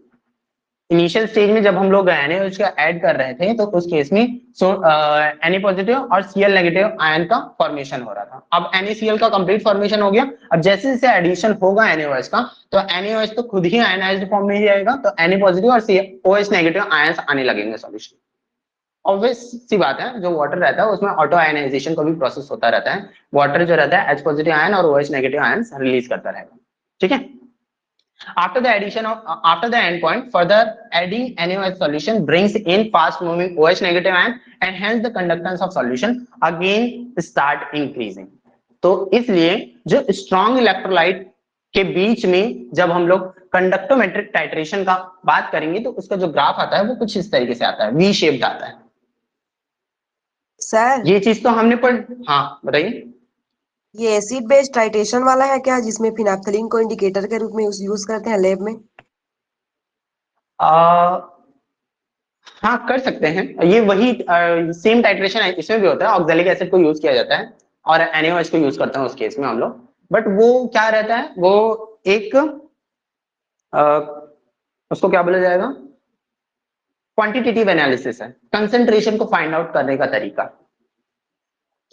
इनिशियल स्टेज में जब हम लोग NaOH का ऐड कर रहे थे तो उस केस में Na पॉजिटिव और Cl नेगेटिव आयन का फॉर्मेशन हो रहा था। अब NaCl का कंप्लीट फॉर्मेशन हो गया। अब जैसे जैसे एडिशन होगा NaOH का, तो NaOH तो खुद ही आयनाइज्ड फॉर्म में ही रहेगा, तो Na पॉजिटिव और OH नेगेटिव आयंस आने लगेंगे सॉल्यूशन। ऑब्वियस सी बात है, जो वाटर रहता है उसमें ऑटो आयनाइजेशन का भी प्रोसेस होता रहता है। वाटर जो रहता है H पॉजिटिव आयन और OH नेगेटिव आयंस रिलीज करता रहेगा, ठीक है। After the end point, further adding NaOH solution brings in fast moving OH negative ion and hence the conductance of solution again start increasing. तो इसलिए जो strong electrolyte के बीच में जब हम लोग कंडक्टोमेट्रिक टाइट्रेशन का बात करेंगे तो उसका जो ग्राफ आता है वो कुछ इस तरीके से आता है, वी शेप्ड आता है। सर ये चीज तो हमने पढ़, हाँ बताइए। ये एसिड बेस्ड टाइट्रेशन वाला है क्या, जिसमें फिनाक्थिलीन को इंडिकेटर के रूप में यूज करते हैं लैब में? हाँ कर सकते हैं, ये वही सेम टाइट्रेशन है, इसमें भी होता है, ऑक्सैलिक एसिड को यूज किया जाता है और NaOH को यूज करते हैं उस केस में हम लोग। बट वो क्या रहता है, वो एक उसको क्या बोला जाएगा, क्वांटिटेटिव एनालिसिस है, कंसंट्रेशन को फाइंड आउट करने का तरीका,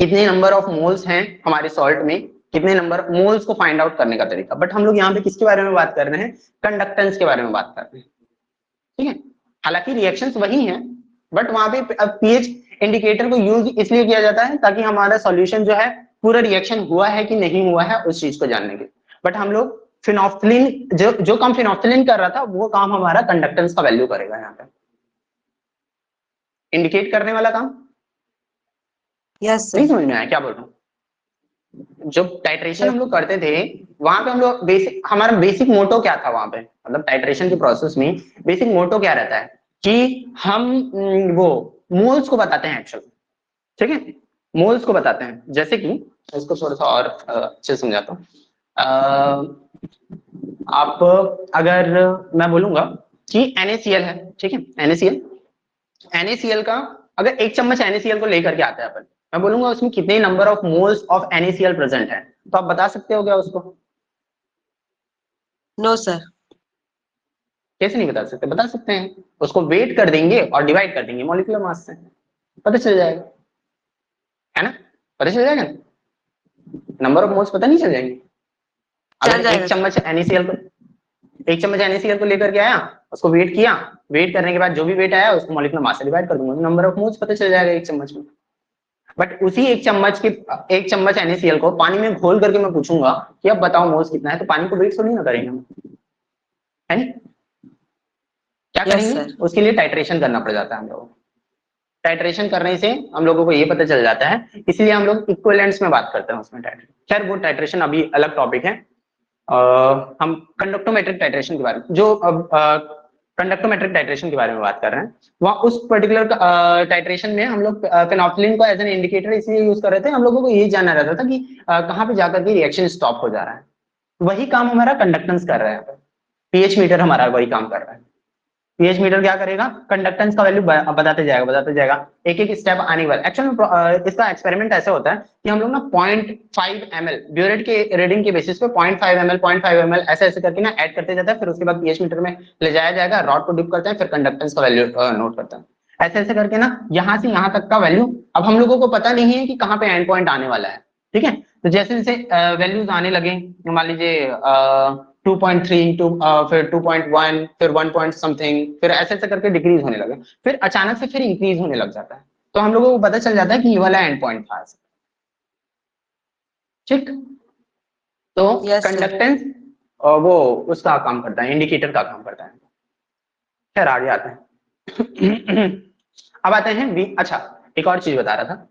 कितने नंबर ऑफ मोल्स हैं हमारे सॉल्ट में, कितने नंबर मोल्स को फाइंड आउट करने का तरीका। बट हम लोग यहाँ पे किसके बारे में बात कर रहे हैं, कंडक्टेंस के बारे में बात कर रहे हैं, ठीक है। हालांकि रिएक्शंस वही हैं, बट वहां पे अब पीएच इंडिकेटर को यूज इसलिए किया जाता है ताकि हमारा सॉल्यूशन जो है पूरा रिएक्शन हुआ है कि नहीं हुआ है उस चीज को जानने के। बट हम लोग फिनोफ्थिलीन जो काम फिनोफ्थिलीन कर रहा था वो काम हमारा कंडक्टेंस का वैल्यू करेगा यहाँ पे, इंडिकेट करने वाला काम। यस नहीं सर। समझ में आया क्या बोल रहा हूँ? जब टाइट्रेशन हम लोग करते थे वहां पे हम लोग बेसिक, हमारा बेसिक मोटो क्या था वहां पे, मतलब टाइट्रेशन के प्रोसेस में बेसिक मोटो क्या रहता है कि हम वो मोल्स को बताते हैं एक्चुअल, ठीक है, मोल्स को बताते हैं। जैसे कि इसको थोड़ा सा और अच्छे से समझाता हूँ। आप अगर मैं बोलूंगा कि NaCl है, ठीक है, NaCl का अगर 1 चम्मच NaCl को लेकर के आता है अपन, मैं बोलूंगा उसमें कितने number of moles of NaCl present है, तो आप बता सकते हो क्या उसको? No sir. कैसे नहीं बता सकते? बता सकते हैं, उसको वेट कर देंगे और डिवाइड कर देंगे मॉलिक्यूलर मास से, पता चल जाएगा, है ना? पता चल जाएगा, नंबर ऑफ मोल्स पता नहीं चल जाएंगे। चल अगर जाएगा। 1 चम्मच NaCl को लेकर के आया, उसको वेट किया, वेट करने के बाद जो भी वेट आया उसको मॉलिक्यूलर मास से डिवाइड कर दूंगा, नंबर ऑफ मोल्स पता चल जाएगा 1 चम्मच में। बट उसी 1 चम्मच NaCl को पानी में घोल करके मैं पूछूंगा कि अब बताओ मोल्स कितना है, तो पानी को वेट थोड़ी ना करेंगे हम, है नहीं? क्या यस करेंगे? सर। उसके लिए टाइट्रेशन करना पड़ जाता है हम लोगों को। टाइट्रेशन करने से हम लोगों को ये पता चल जाता है, इसलिए हम लोग इक्विवेलेंट्स में बात करते हैं उसमें टाइट्रेशन। खैर वो टाइट्रेशन अभी अलग टॉपिक है। हम कंडक्टोमेट्रिक टाइट्रेशन के बारे में, जो अब कंडक्टोमेट्रिक टाइट्रेशन के बारे में बात कर रहे हैं, वहाँ उस पर्टिकुलर टाइट्रेशन में हम लोग फेनोल्फिलीन को एज एन इंडिकेटर इसलिए यूज कर रहे थे, हम लोगों को यही जानना रहता था कि कहाँ पे जाकर के रिएक्शन स्टॉप हो जा रहा है। वही काम हमारा कंडक्टेंस कर रहा है, पीएच मीटर हमारा वही काम कर रहा है। पीएच मीटर क्या करेगा? कंडक्टेंस का वैल्यू बताते जाएगा, एक एक स्टेप आने के बाद। एक्चुअल में इसका एक्सपेरिमेंट ऐसे होता है कि हम लोग ना 0.5 ml ब्यूरेट के रीडिंग के बेसिस पे 0.5 ml ऐसे ऐसे करके ना ऐड करते जाता है, फिर उसके बाद पीएच मीटर में ले जाया जाएगा, रॉड को डिप करते हैं, फिर कंडक्टेंस का वैल्यू नोट करते हैं। ऐसे ऐसे करके ना यहाँ से यहाँ तक का वैल्यू, अब हम लोगों को पता नहीं है कि कहाँ पे एंड पॉइंट आने वाला है, ठीक है। तो जैसे जैसे वैल्यूज आने लगे, मान लीजिए 2.3 फिर 2.1 फिर 1 पॉइंट समथिंग, फिर ऐसे ऐसे करके डिक्रीज होने लगे, फिर अचानक से फिर इंक्रीज होने लग जाता है, तो हम लोगों को पता चल जाता है कि ये वाला एंड पॉइंट था, ठीक। तो यस सर। कंडक्टेंस वो उसका काम करता है, इंडिकेटर का काम करता है। खैर आगे आते हैं। अब आते हैं वी। अच्छा, एक और चीज बता रहा था,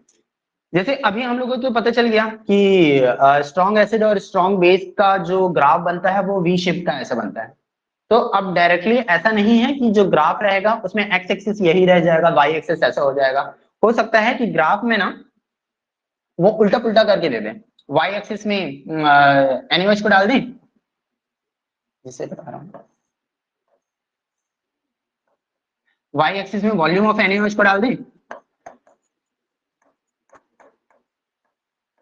जैसे अभी हम लोगों को तो पता चल गया कि स्ट्रॉन्ग एसिड और स्ट्रॉन्ग बेस का जो ग्राफ बनता है वो वी शेप का ऐसा बनता है। तो अब डायरेक्टली ऐसा नहीं है कि जो ग्राफ रहेगा उसमें एक्स एक्सिस यही रह जाएगा, वाई एक्सिस ऐसा हो जाएगा। हो सकता है कि ग्राफ में ना वो उल्टा पुल्टा करके दे दें, वाई एक्सिस में NaOH को डाल दें, जिससे बता रहा हूँ, वाई एक्सिस में वॉल्यूम ऑफ NaOH को डाल दें,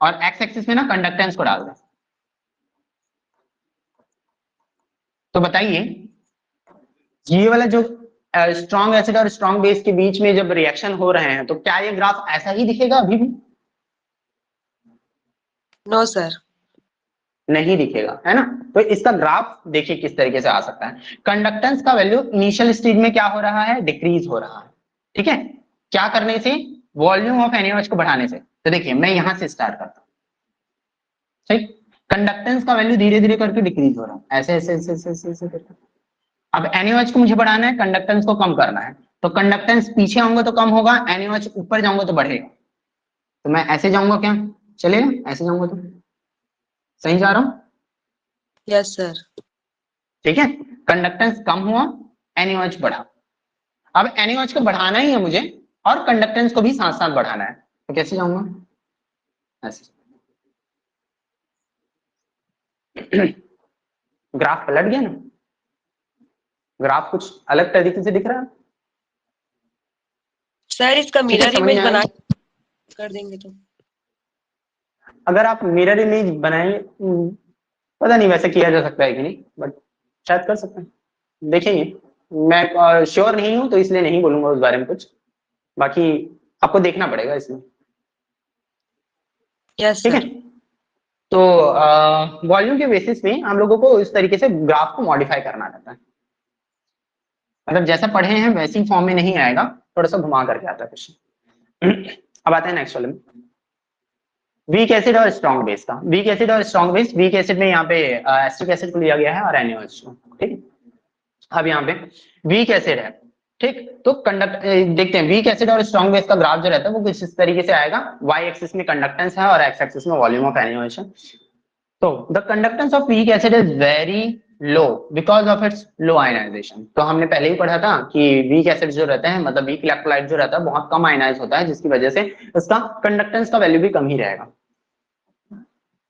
और एक्स एक्सिस में ना कंडक्टेंस को डाल दें। तो बताइए, ये वाला जो स्ट्रॉन्ग एसिड और स्ट्रॉन्ग बेस के बीच में जब रिएक्शन हो रहे हैं तो क्या ये ग्राफ ऐसा ही दिखेगा अभी भी? No sir. नहीं दिखेगा, है ना। तो इसका ग्राफ देखिए किस तरीके से आ सकता है। कंडक्टेंस का वैल्यू इनिशियल स्टेज में क्या हो रहा है? डिक्रीज हो रहा है, ठीक है। क्या करने से? वॉल्यूम ऑफ NaOH को बढ़ाने से। तो देखिए मैं यहां से स्टार्ट करता हूं, ठीक। कंडक्टेंस का वैल्यू धीरे धीरे करके डिक्रीज हो रहा है, ऐसे ऐसे ऐसे ऐसे ऐसे, ऐसे करके। अब NaOH को मुझे बढ़ाना है, कंडक्टेंस को कम करना है, तो कंडक्टेंस पीछे आऊंगा तो कम होगा, NaOH ऊपर जाऊंगा तो बढ़ेगा। तो मैं ऐसे जाऊंगा, क्या चलेगा? ऐसे जाऊंगा तो सही जा रहा हूं, यस सर। ठीक है। कंडक्टेंस कम हुआ, NaOH बढ़ा। अब NaOH को बढ़ाना ही है मुझे और कंडक्टेंस को भी साथ साथ बढ़ाना है, तो कैसे जाऊंगा? ऐसे। ग्राफ पलट गया ना, ग्राफ कुछ अलग तरीके से दिख रहा है। सर इसका ठीक है, मिरर समझ में इमेज आया? बना कर देंगे तो। अगर आप मिरर इमेज बनाएंगे, पता नहीं वैसे किया जा सकता है कि नहीं, बट शायद कर सकते हैं, देखेंगे। मैं श्योर नहीं हूं तो इसलिए नहीं बोलूंगा उस बारे में कुछ, बाकी आपको देखना पड़ेगा इसमें, यस ठीक है। सर। तो वॉल्यूम के बेसिस पे हम लोगों को इस तरीके से ग्राफ को मॉडिफाई करना रहता है। मतलब जैसा पढ़े हैं वैसी फॉर्म में नहीं आएगा, थोड़ा सा घुमा करके आता है क्वेश्चन। अब आते हैं नेक्स्ट वाले में, वीक एसिड और स्ट्रॉन्ग बेस का। वीक एसिड और स्ट्रॉन्ग बेस, वीक एसिड में यहाँ पे एसिटिक एसिड को लिया गया है और NaOH को, ठीक। अब यहाँ पे वीक एसिड है, ठीक, तो कंडक्ट देखते हैं वीक एसिड और स्ट्रॉन्ग बेस का ग्राफ जो रहता है वो कुछ इस तरीके से आएगा। वाई एक्सिस में कंडक्टेंस है और एक्स एक्सिस में वॉल्यूम ऑफ NaOH है। तो the conductance of weak acid is very low because of its low ionisation. तो हमने पहले ही पढ़ा था कि वीक एसिड जो रहते हैं, मतलब वीक इलेक्ट्रोलाइट जो रहता है बहुत कम आयनाइज होता है, जिसकी वजह से इसका कंडक्टेंस का वैल्यू भी कम ही रहेगा।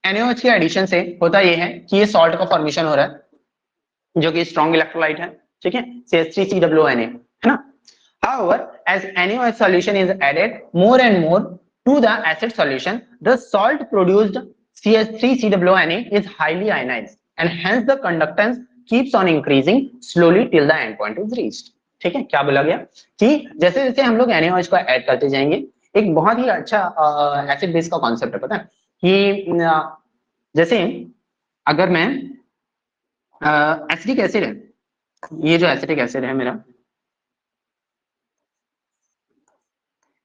NaOH के एडिशन से होता यह है कि ये सॉल्ट का फॉर्मेशन हो रहा है जो कि स्ट्रॉन्ग इलेक्ट्रोलाइट है, ठीक है, CH3COONA, है ना। However, as NaOH solution is added more and more to the acid solution, the salt produced CH3COONA is highly ionized and hence the conductance keeps on increasing slowly till the end point is reached। ठीक है, क्या बोला गया कि जैसे जैसे हम लोग NaOH को ऐड करते जाएंगे, एक बहुत ही अच्छा एसिड बेस का कॉन्सेप्ट है, पता है कि जैसे अगर मैं एसिटिक एसिड है, ये जो एसिटिक एसिड है मेरा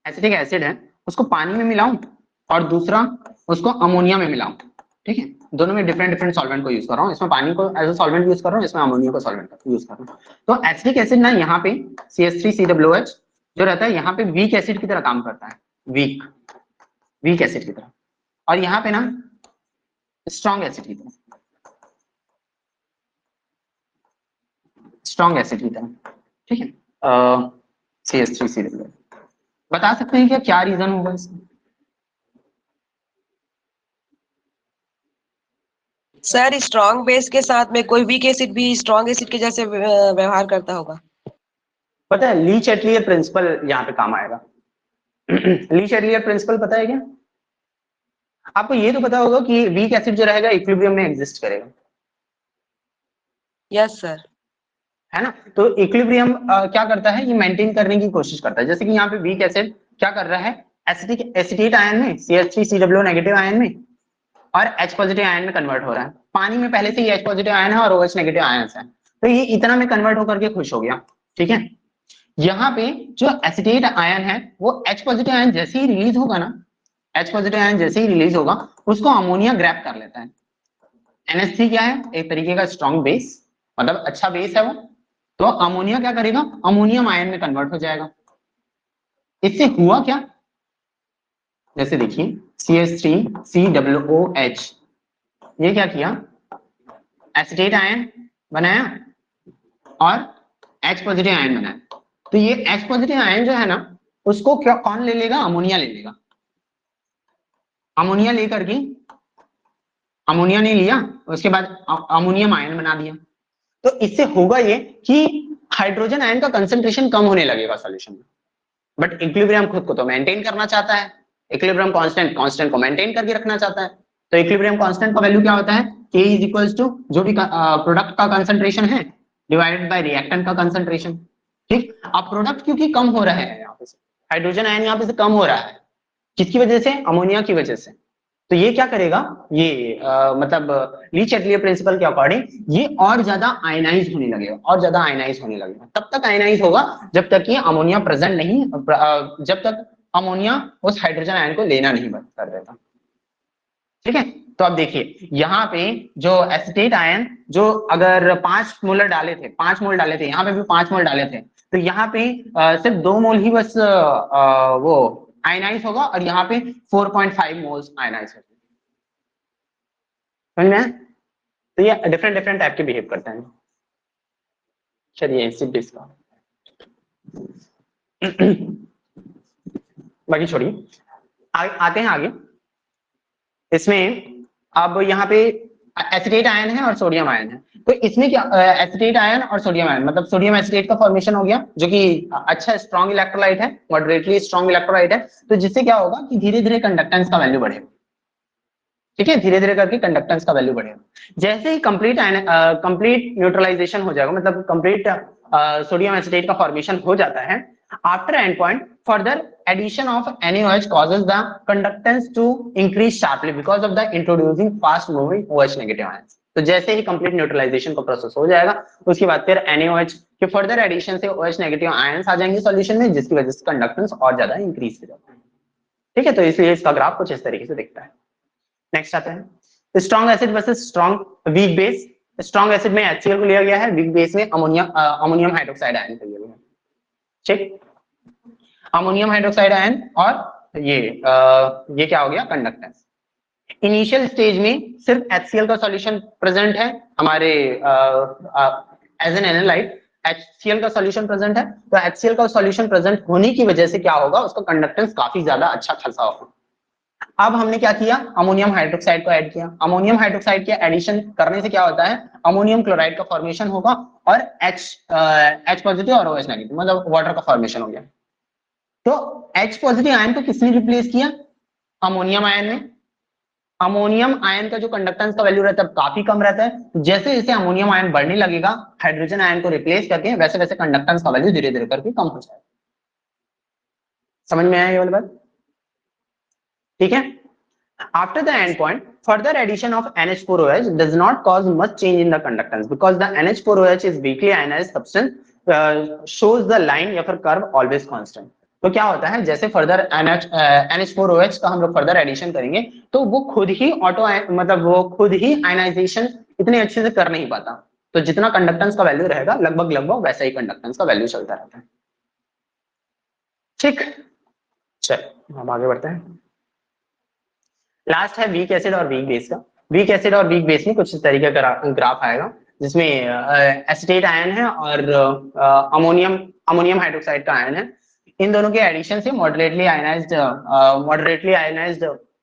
एसिटिक एसिड है, उसको पानी में मिलाऊं और दूसरा उसको अमोनिया में मिलाऊं, ठीक है, दोनों में डिफरेंट डिफरेंट सॉल्वेंट को यूज कर रहा हूं, इसमें पानी को एज अ सॉल्वेंट यूज कर रहा हूं, इसमें अमोनिया को सॉल्वेंट यूज कर रहा हूं। तो एसिटिक एसिड ना यहाँ पे CH3COOH जो रहता है यहाँ पे वीक एसिड की तरह काम करता है, वीक एसिड की तरह, और यहाँ पे ना स्ट्रॉन्ग एसिड की तरह, स्ट्रॉन्ग एसिड की तरह, ठीक है, CH3COOH। बता सकते हैं क्या रीजन होगा इसका? सर स्ट्रॉन्ग बेस के साथ में कोई वीक एसिड भी स्ट्रॉन्ग एसिड के जैसे व्यवहार करता होगा। पता है ली चैटलियर प्रिंसिपल यहाँ पे काम आएगा। ली चैटलियर प्रिंसिपल पता है क्या आपको? ये तो पता होगा कि वीक एसिड जो रहेगा इक्विलिब्रियम में एग्जिस्ट करेगा। Yes sir. है ना, तो इक्विलिब्रियम क्या करता है, ये मेंटेन करने की कोशिश करता है। जैसे कि यहाँ पे वीक एसिड क्या कर रहा है, एसिटेट आयन में CH3COO नेगेटिव आयन में और H पॉजिटिव आयन में कन्वर्ट हो रहा है। पानी में पहले से ही H पॉजिटिव आयन है और OH नेगेटिव आयन है, तो ये इतना में कन्वर्ट होकर के खुश हो गया, ठीक है। यहाँ पे जो एसिटेट आयन है वो H पॉजिटिव आयन जैसे ही रिलीज होगा ना, H पॉजिटिव आयन जैसे ही रिलीज होगा उसको अमोनिया ग्रैब कर लेता है। NH3 क्या है, एक तरीके का स्ट्रॉन्ग बेस, मतलब अच्छा बेस है वो, तो अमोनिया क्या करेगा, अमोनियम आयन में कन्वर्ट हो जाएगा। इससे हुआ क्या, जैसे देखिए CH3COOH ये क्या किया, एसिटेट आयन बनाया और H पॉजिटिव आयन बनाया। तो ये H पॉजिटिव आयन जो है ना उसको क्या कौन ले लेगा, अमोनिया ले लेगा। अमोनिया लेकर के, अमोनिया ने लिया, उसके बाद अमोनियम आयन बना दिया। तो इससे होगा ये कि हाइड्रोजन आयन का कंसंट्रेशन कम होने लगेगा सॉल्यूशन में, बट इक्विलिब्रियम खुद को तो मेंटेन करना चाहता है, इक्विलिब्रियम कांस्टेंट को मेंटेन करके रखना चाहता है। तो इक्विलिब्रियम कांस्टेंट का वैल्यू क्या होता है, K इज इक्वल्स टू जो भी प्रोडक्ट का कंसंट्रेशन है डिवाइडेड बाय रिएक्टेंट का कंसंट्रेशन, ठीक। अब प्रोडक्ट क्योंकि कम हो रहा है, यहाँ पे से हाइड्रोजन आयन यहाँ पे से कम हो रहा है, किसकी वजह से, अमोनिया की वजह से। तो ये क्या करेगा, ये मतलब ली चैटलियर प्रिंसिपल के अकॉर्डिंग ये और ज्यादा आयनाइज होने लगेगा, और ज्यादा आयनाइज होने लगेगा। तब तक आयनाइज होगा जब तक ये अमोनिया प्रेजेंट नहीं, जब तक अमोनिया उस हाइड्रोजन आयन को लेना नहीं बंद कर देता, ठीक है। तो अब देखिए यहाँ पे जो एसिटेट आयन जो अगर 5 मोल डाले थे, 5 मोल डाले थे, यहाँ पे भी 5 मोल डाले थे, तो यहाँ पे सिर्फ 2 मोल ही बस वो आयनाइज होगा और यहाँ पे 4.5 मोल्स आयनाइज होंगे, समझ में? तो ये डिफरेंट डिफरेंट टाइप के बिहेव करते हैं। चलिए एसिड बेस का बाकी छोड़िए, आते हैं आगे। इसमें अब यहाँ पे एसिटेट आयन है और सोडियम आयन है, तो इसमें क्या एसिटेट आयन और सोडियम आयन, मतलब सोडियम एसिटेट का फॉर्मेशन हो गया जो कि अच्छा स्ट्रॉन्ग इलेक्ट्रोलाइट है, मॉडरेटली स्ट्रॉन्ग इलेक्ट्रोलाइट है। तो जिससे क्या होगा कि धीरे धीरे कंडक्टेंस का वैल्यू बढ़ेगा, ठीक है, धीरे धीरे करके कंडक्टेंस का वैल्यू बढ़ेगा। जैसे ही कंप्लीट न्यूट्रलाइजेशन हो जाएगा, मतलब कंप्लीट सोडियम एसिटेट का फॉर्मेशन हो जाता है, after endpoint further addition of NaOH causes the conductance to increase sharply because of the introducing fast moving OH negative ions। तो जैसे ही कंप्लीट न्यूट्रलाइजेशन का प्रोसेस हो जाएगा उसके बाद फिर NaOH कि फर्दर एडिशन से OH नेगेटिव आयंस आ जाएंगे सॉल्यूशन में, जिसकी वजह से कंडक्टेंस और ज्यादा इंक्रीज हो जाता है। ठीक है, तो इसलिए इसका ग्राफ कुछ इस तरीके से दिखता है। नेक्स्ट आते हैं strong acid versus strong weak base. Strong acid में HCl को लिया गया है, वीक बेस में अमोनियम हाइड्रोक्साइड आयन को लिया गया है। ठीक, अमोनियम हाइड्रोक्साइड आयन और ये क्या हो गया, कंडक्टेंस। इनिशियल स्टेज में सिर्फ HCl का सॉल्यूशन प्रेजेंट है हमारे एज एन एनालाइट, HCl का सॉल्यूशन प्रेजेंट है, तो HCl का सॉल्यूशन प्रेजेंट होने की वजह से क्या होगा, उसका कंडक्टेंस काफी ज्यादा अच्छा खासा होगा। अब हमने क्या किया, अमोनियम हाइड्रोक्साइड को ऐड किया। अमोनियम हाइड्रोक्साइड के एडिशन करने से क्या होता है, अमोनियम क्लोराइड का फॉर्मेशन होगा और H पॉजिटिव और OH नेगेटिव, मतलब वाटर का फॉर्मेशन हो गया। तो H पॉजिटिव आयन को किसने रिप्लेस किया, अमोनियम आयन ने। अमोनियम आयन का जो कंडक्टेंस का वैल्यू रहता है काफी कम रहता है, जैसे जैसे अमोनियम आयन बढ़ने लगेगा हाइड्रोजन आयन को रिप्लेस करके, वैसे वैसे कंडक्टेंस का वैल्यू धीरे धीरे करके कम हो जाएगा। समझ में आया ये वाली बात? ठीक है। After the end point, further addition of NH4OH does not cause much change in the conductance because the NH4OH is weakly ionized substance, shows the line या फिर curve always constant। तो क्या होता है, जैसे फर्दर NH4OH का हम लोग फर्दर एडिशन करेंगे तो वो खुद ही मतलब वो खुद ही आयनाइजेशन इतने अच्छे से कर नहीं पाता, तो जितना कंडक्टेंस का वैल्यू रहेगा लगभग वैसा ही कंडक्टेंस का वैल्यू चलता रहता है। ठीक, चल हम आगे बढ़ते हैं। लास्ट है वीक एसिड और वीक बेस का। वीक एसिड और वीक बेस में कुछ इस तरीके का ग्राफ आएगा, जिसमें एसिटेट आयन है और अमोनियम हाइड्रोक्साइड का आयन है। इन दोनों के एडिशन से मॉडरेटली आयनाइज्ड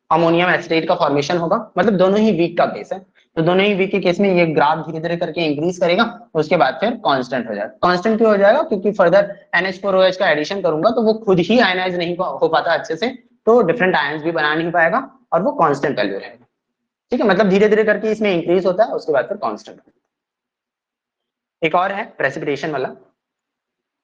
अमोनियम एसिटेट का फॉर्मेशन होगा, मतलब दोनों ही वीक का केस है। तो दोनों ही वीक के केस में ये ग्राफ धीरे धीरे करके इंक्रीज करेगा, उसके बाद फिर कांस्टेंट हो जाएगा। कांस्टेंट क्यों हो जाएगा, क्योंकि फर्दर NH4OH का एडिशन करूंगा तो वो खुद ही आयनाइज नहीं हो पाता अच्छे से, तो डिफरेंट आयंस भी बना नहीं पाएगा और वो कांस्टेंट वैल्यू रहेगा। ठीक है, मतलब धीरे धीरे करके इसमें इंक्रीज होता है, उसके बाद फिर कांस्टेंट। एक और है प्रेसिपिटेशन वाला,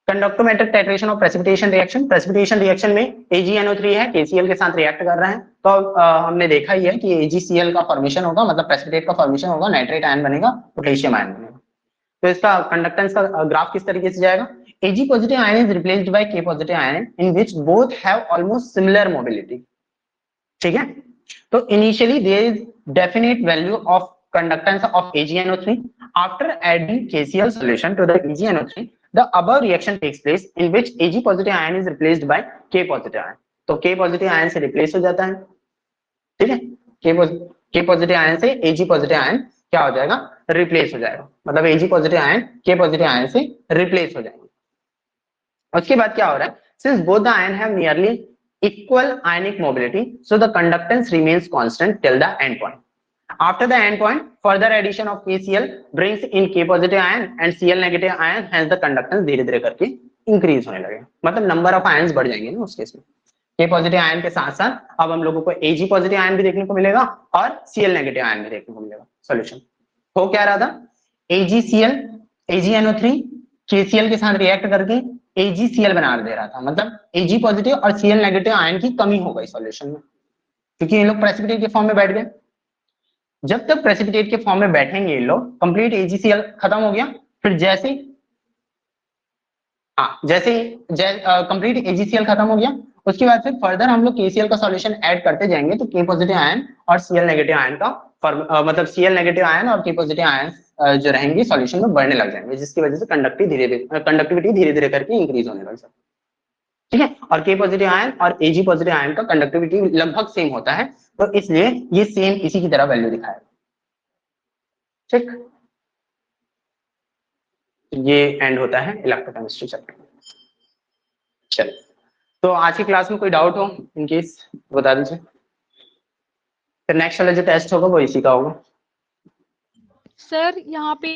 conductometric titration of precipitation reaction. Precipitation reaction में AgNO3 है, KCl के साथ रिएक्ट कर रहे हैं, तो हमने देखा ही है कि AgCl का फॉर्मेशन होगा, मतलब प्रेसिपिटेट का फॉर्मेशन होगा, नाइट्रेट आयन बनेगा, पोटेशियम आयन बनेगा। तो इसका कंडक्टेंस का ग्राफ किस तरीके से जाएगा, Ag positive ion is replaced by K positive ion in which both have almost similar mobility. ठीक है, तो initially there is definite value of conductance of AgNO3 after adding KCl solution to the AgNO3 the above reaction takes place in which Ag positive ion is replaced by K positive ion। तो K positive ion से replace हो जाता है। ठीक है, K positive ion से Ag positive ion क्या हो जाएगा, रिप्लेस हो जाएगा, मतलब Ag positive ion K positive ion से रिप्लेस हो जाएंगे। उसके बाद क्या हो रहा है, since both the ion have nearly equal ionic mobility so the conductance remains constant till the end point। After the end point, further addition of KCl brings in K positive ion and Cl negative ion, hence the conductance धीरे धीरे करके increase होने लगेगा, मतलब number of ions बढ़ जाएंगे ना उस केस में। K पॉजिटिव आयन के साथ साथ अब हम लोगों को Ag पॉजिटिव आयन भी देखने को मिलेगा और Cl नेगेटिव आयन भी देखने को मिलेगा। सॉल्यूशन हो क्या रहा था, AgCl AgNO3 KCl के साथ रिएक्ट करके AgCl बना दे रहा था, मतलब Ag पॉजिटिव और Cl नेगेटिव आयन की कमी हो गई सॉल्यूशन में, क्योंकि ये लोग प्रेसिपिटेट के फॉर्म में बैठ गए। जब तक प्रेसिपिटेट के फॉर्म में बैठेंगे ये लोग, कंप्लीट AgCl खत्म हो गया, फिर जैसे कंप्लीट AgCl खत्म हो गया, उसके बाद फिर फर्दर हम लोग KCl का सॉल्यूशन ऐड करते जाएंगे, तो K पॉजिटिव आयन और Cl नेगेटिव आयन का मतलब Cl नेगेटिव आयन और K पॉजिटिव आयन जो रहेंगे सॉल्यूशन में बढ़ने लग जाएंगे, जिसकी वजह से कंडक्टिविटी धीरे धीरे करके इंक्रीज होने लग जाती है। ठीक है, और K पॉजिटिव आयन और Ag पॉजिटिव आयन का कंडक्टिविटी लगभग सेम होता है, तो इसलिए ये सेम इसी की तरह वैल्यू दिखाएगा। ठीक, ये एंड होता है इलेक्ट्रोकेमिस्ट्री चैप्टर। चल, तो आज की क्लास में कोई डाउट हो इन केस बता दीजिए, फिर नेक्स्ट वाला जो टेस्ट होगा वो इसी का होगा। सर यहाँ पे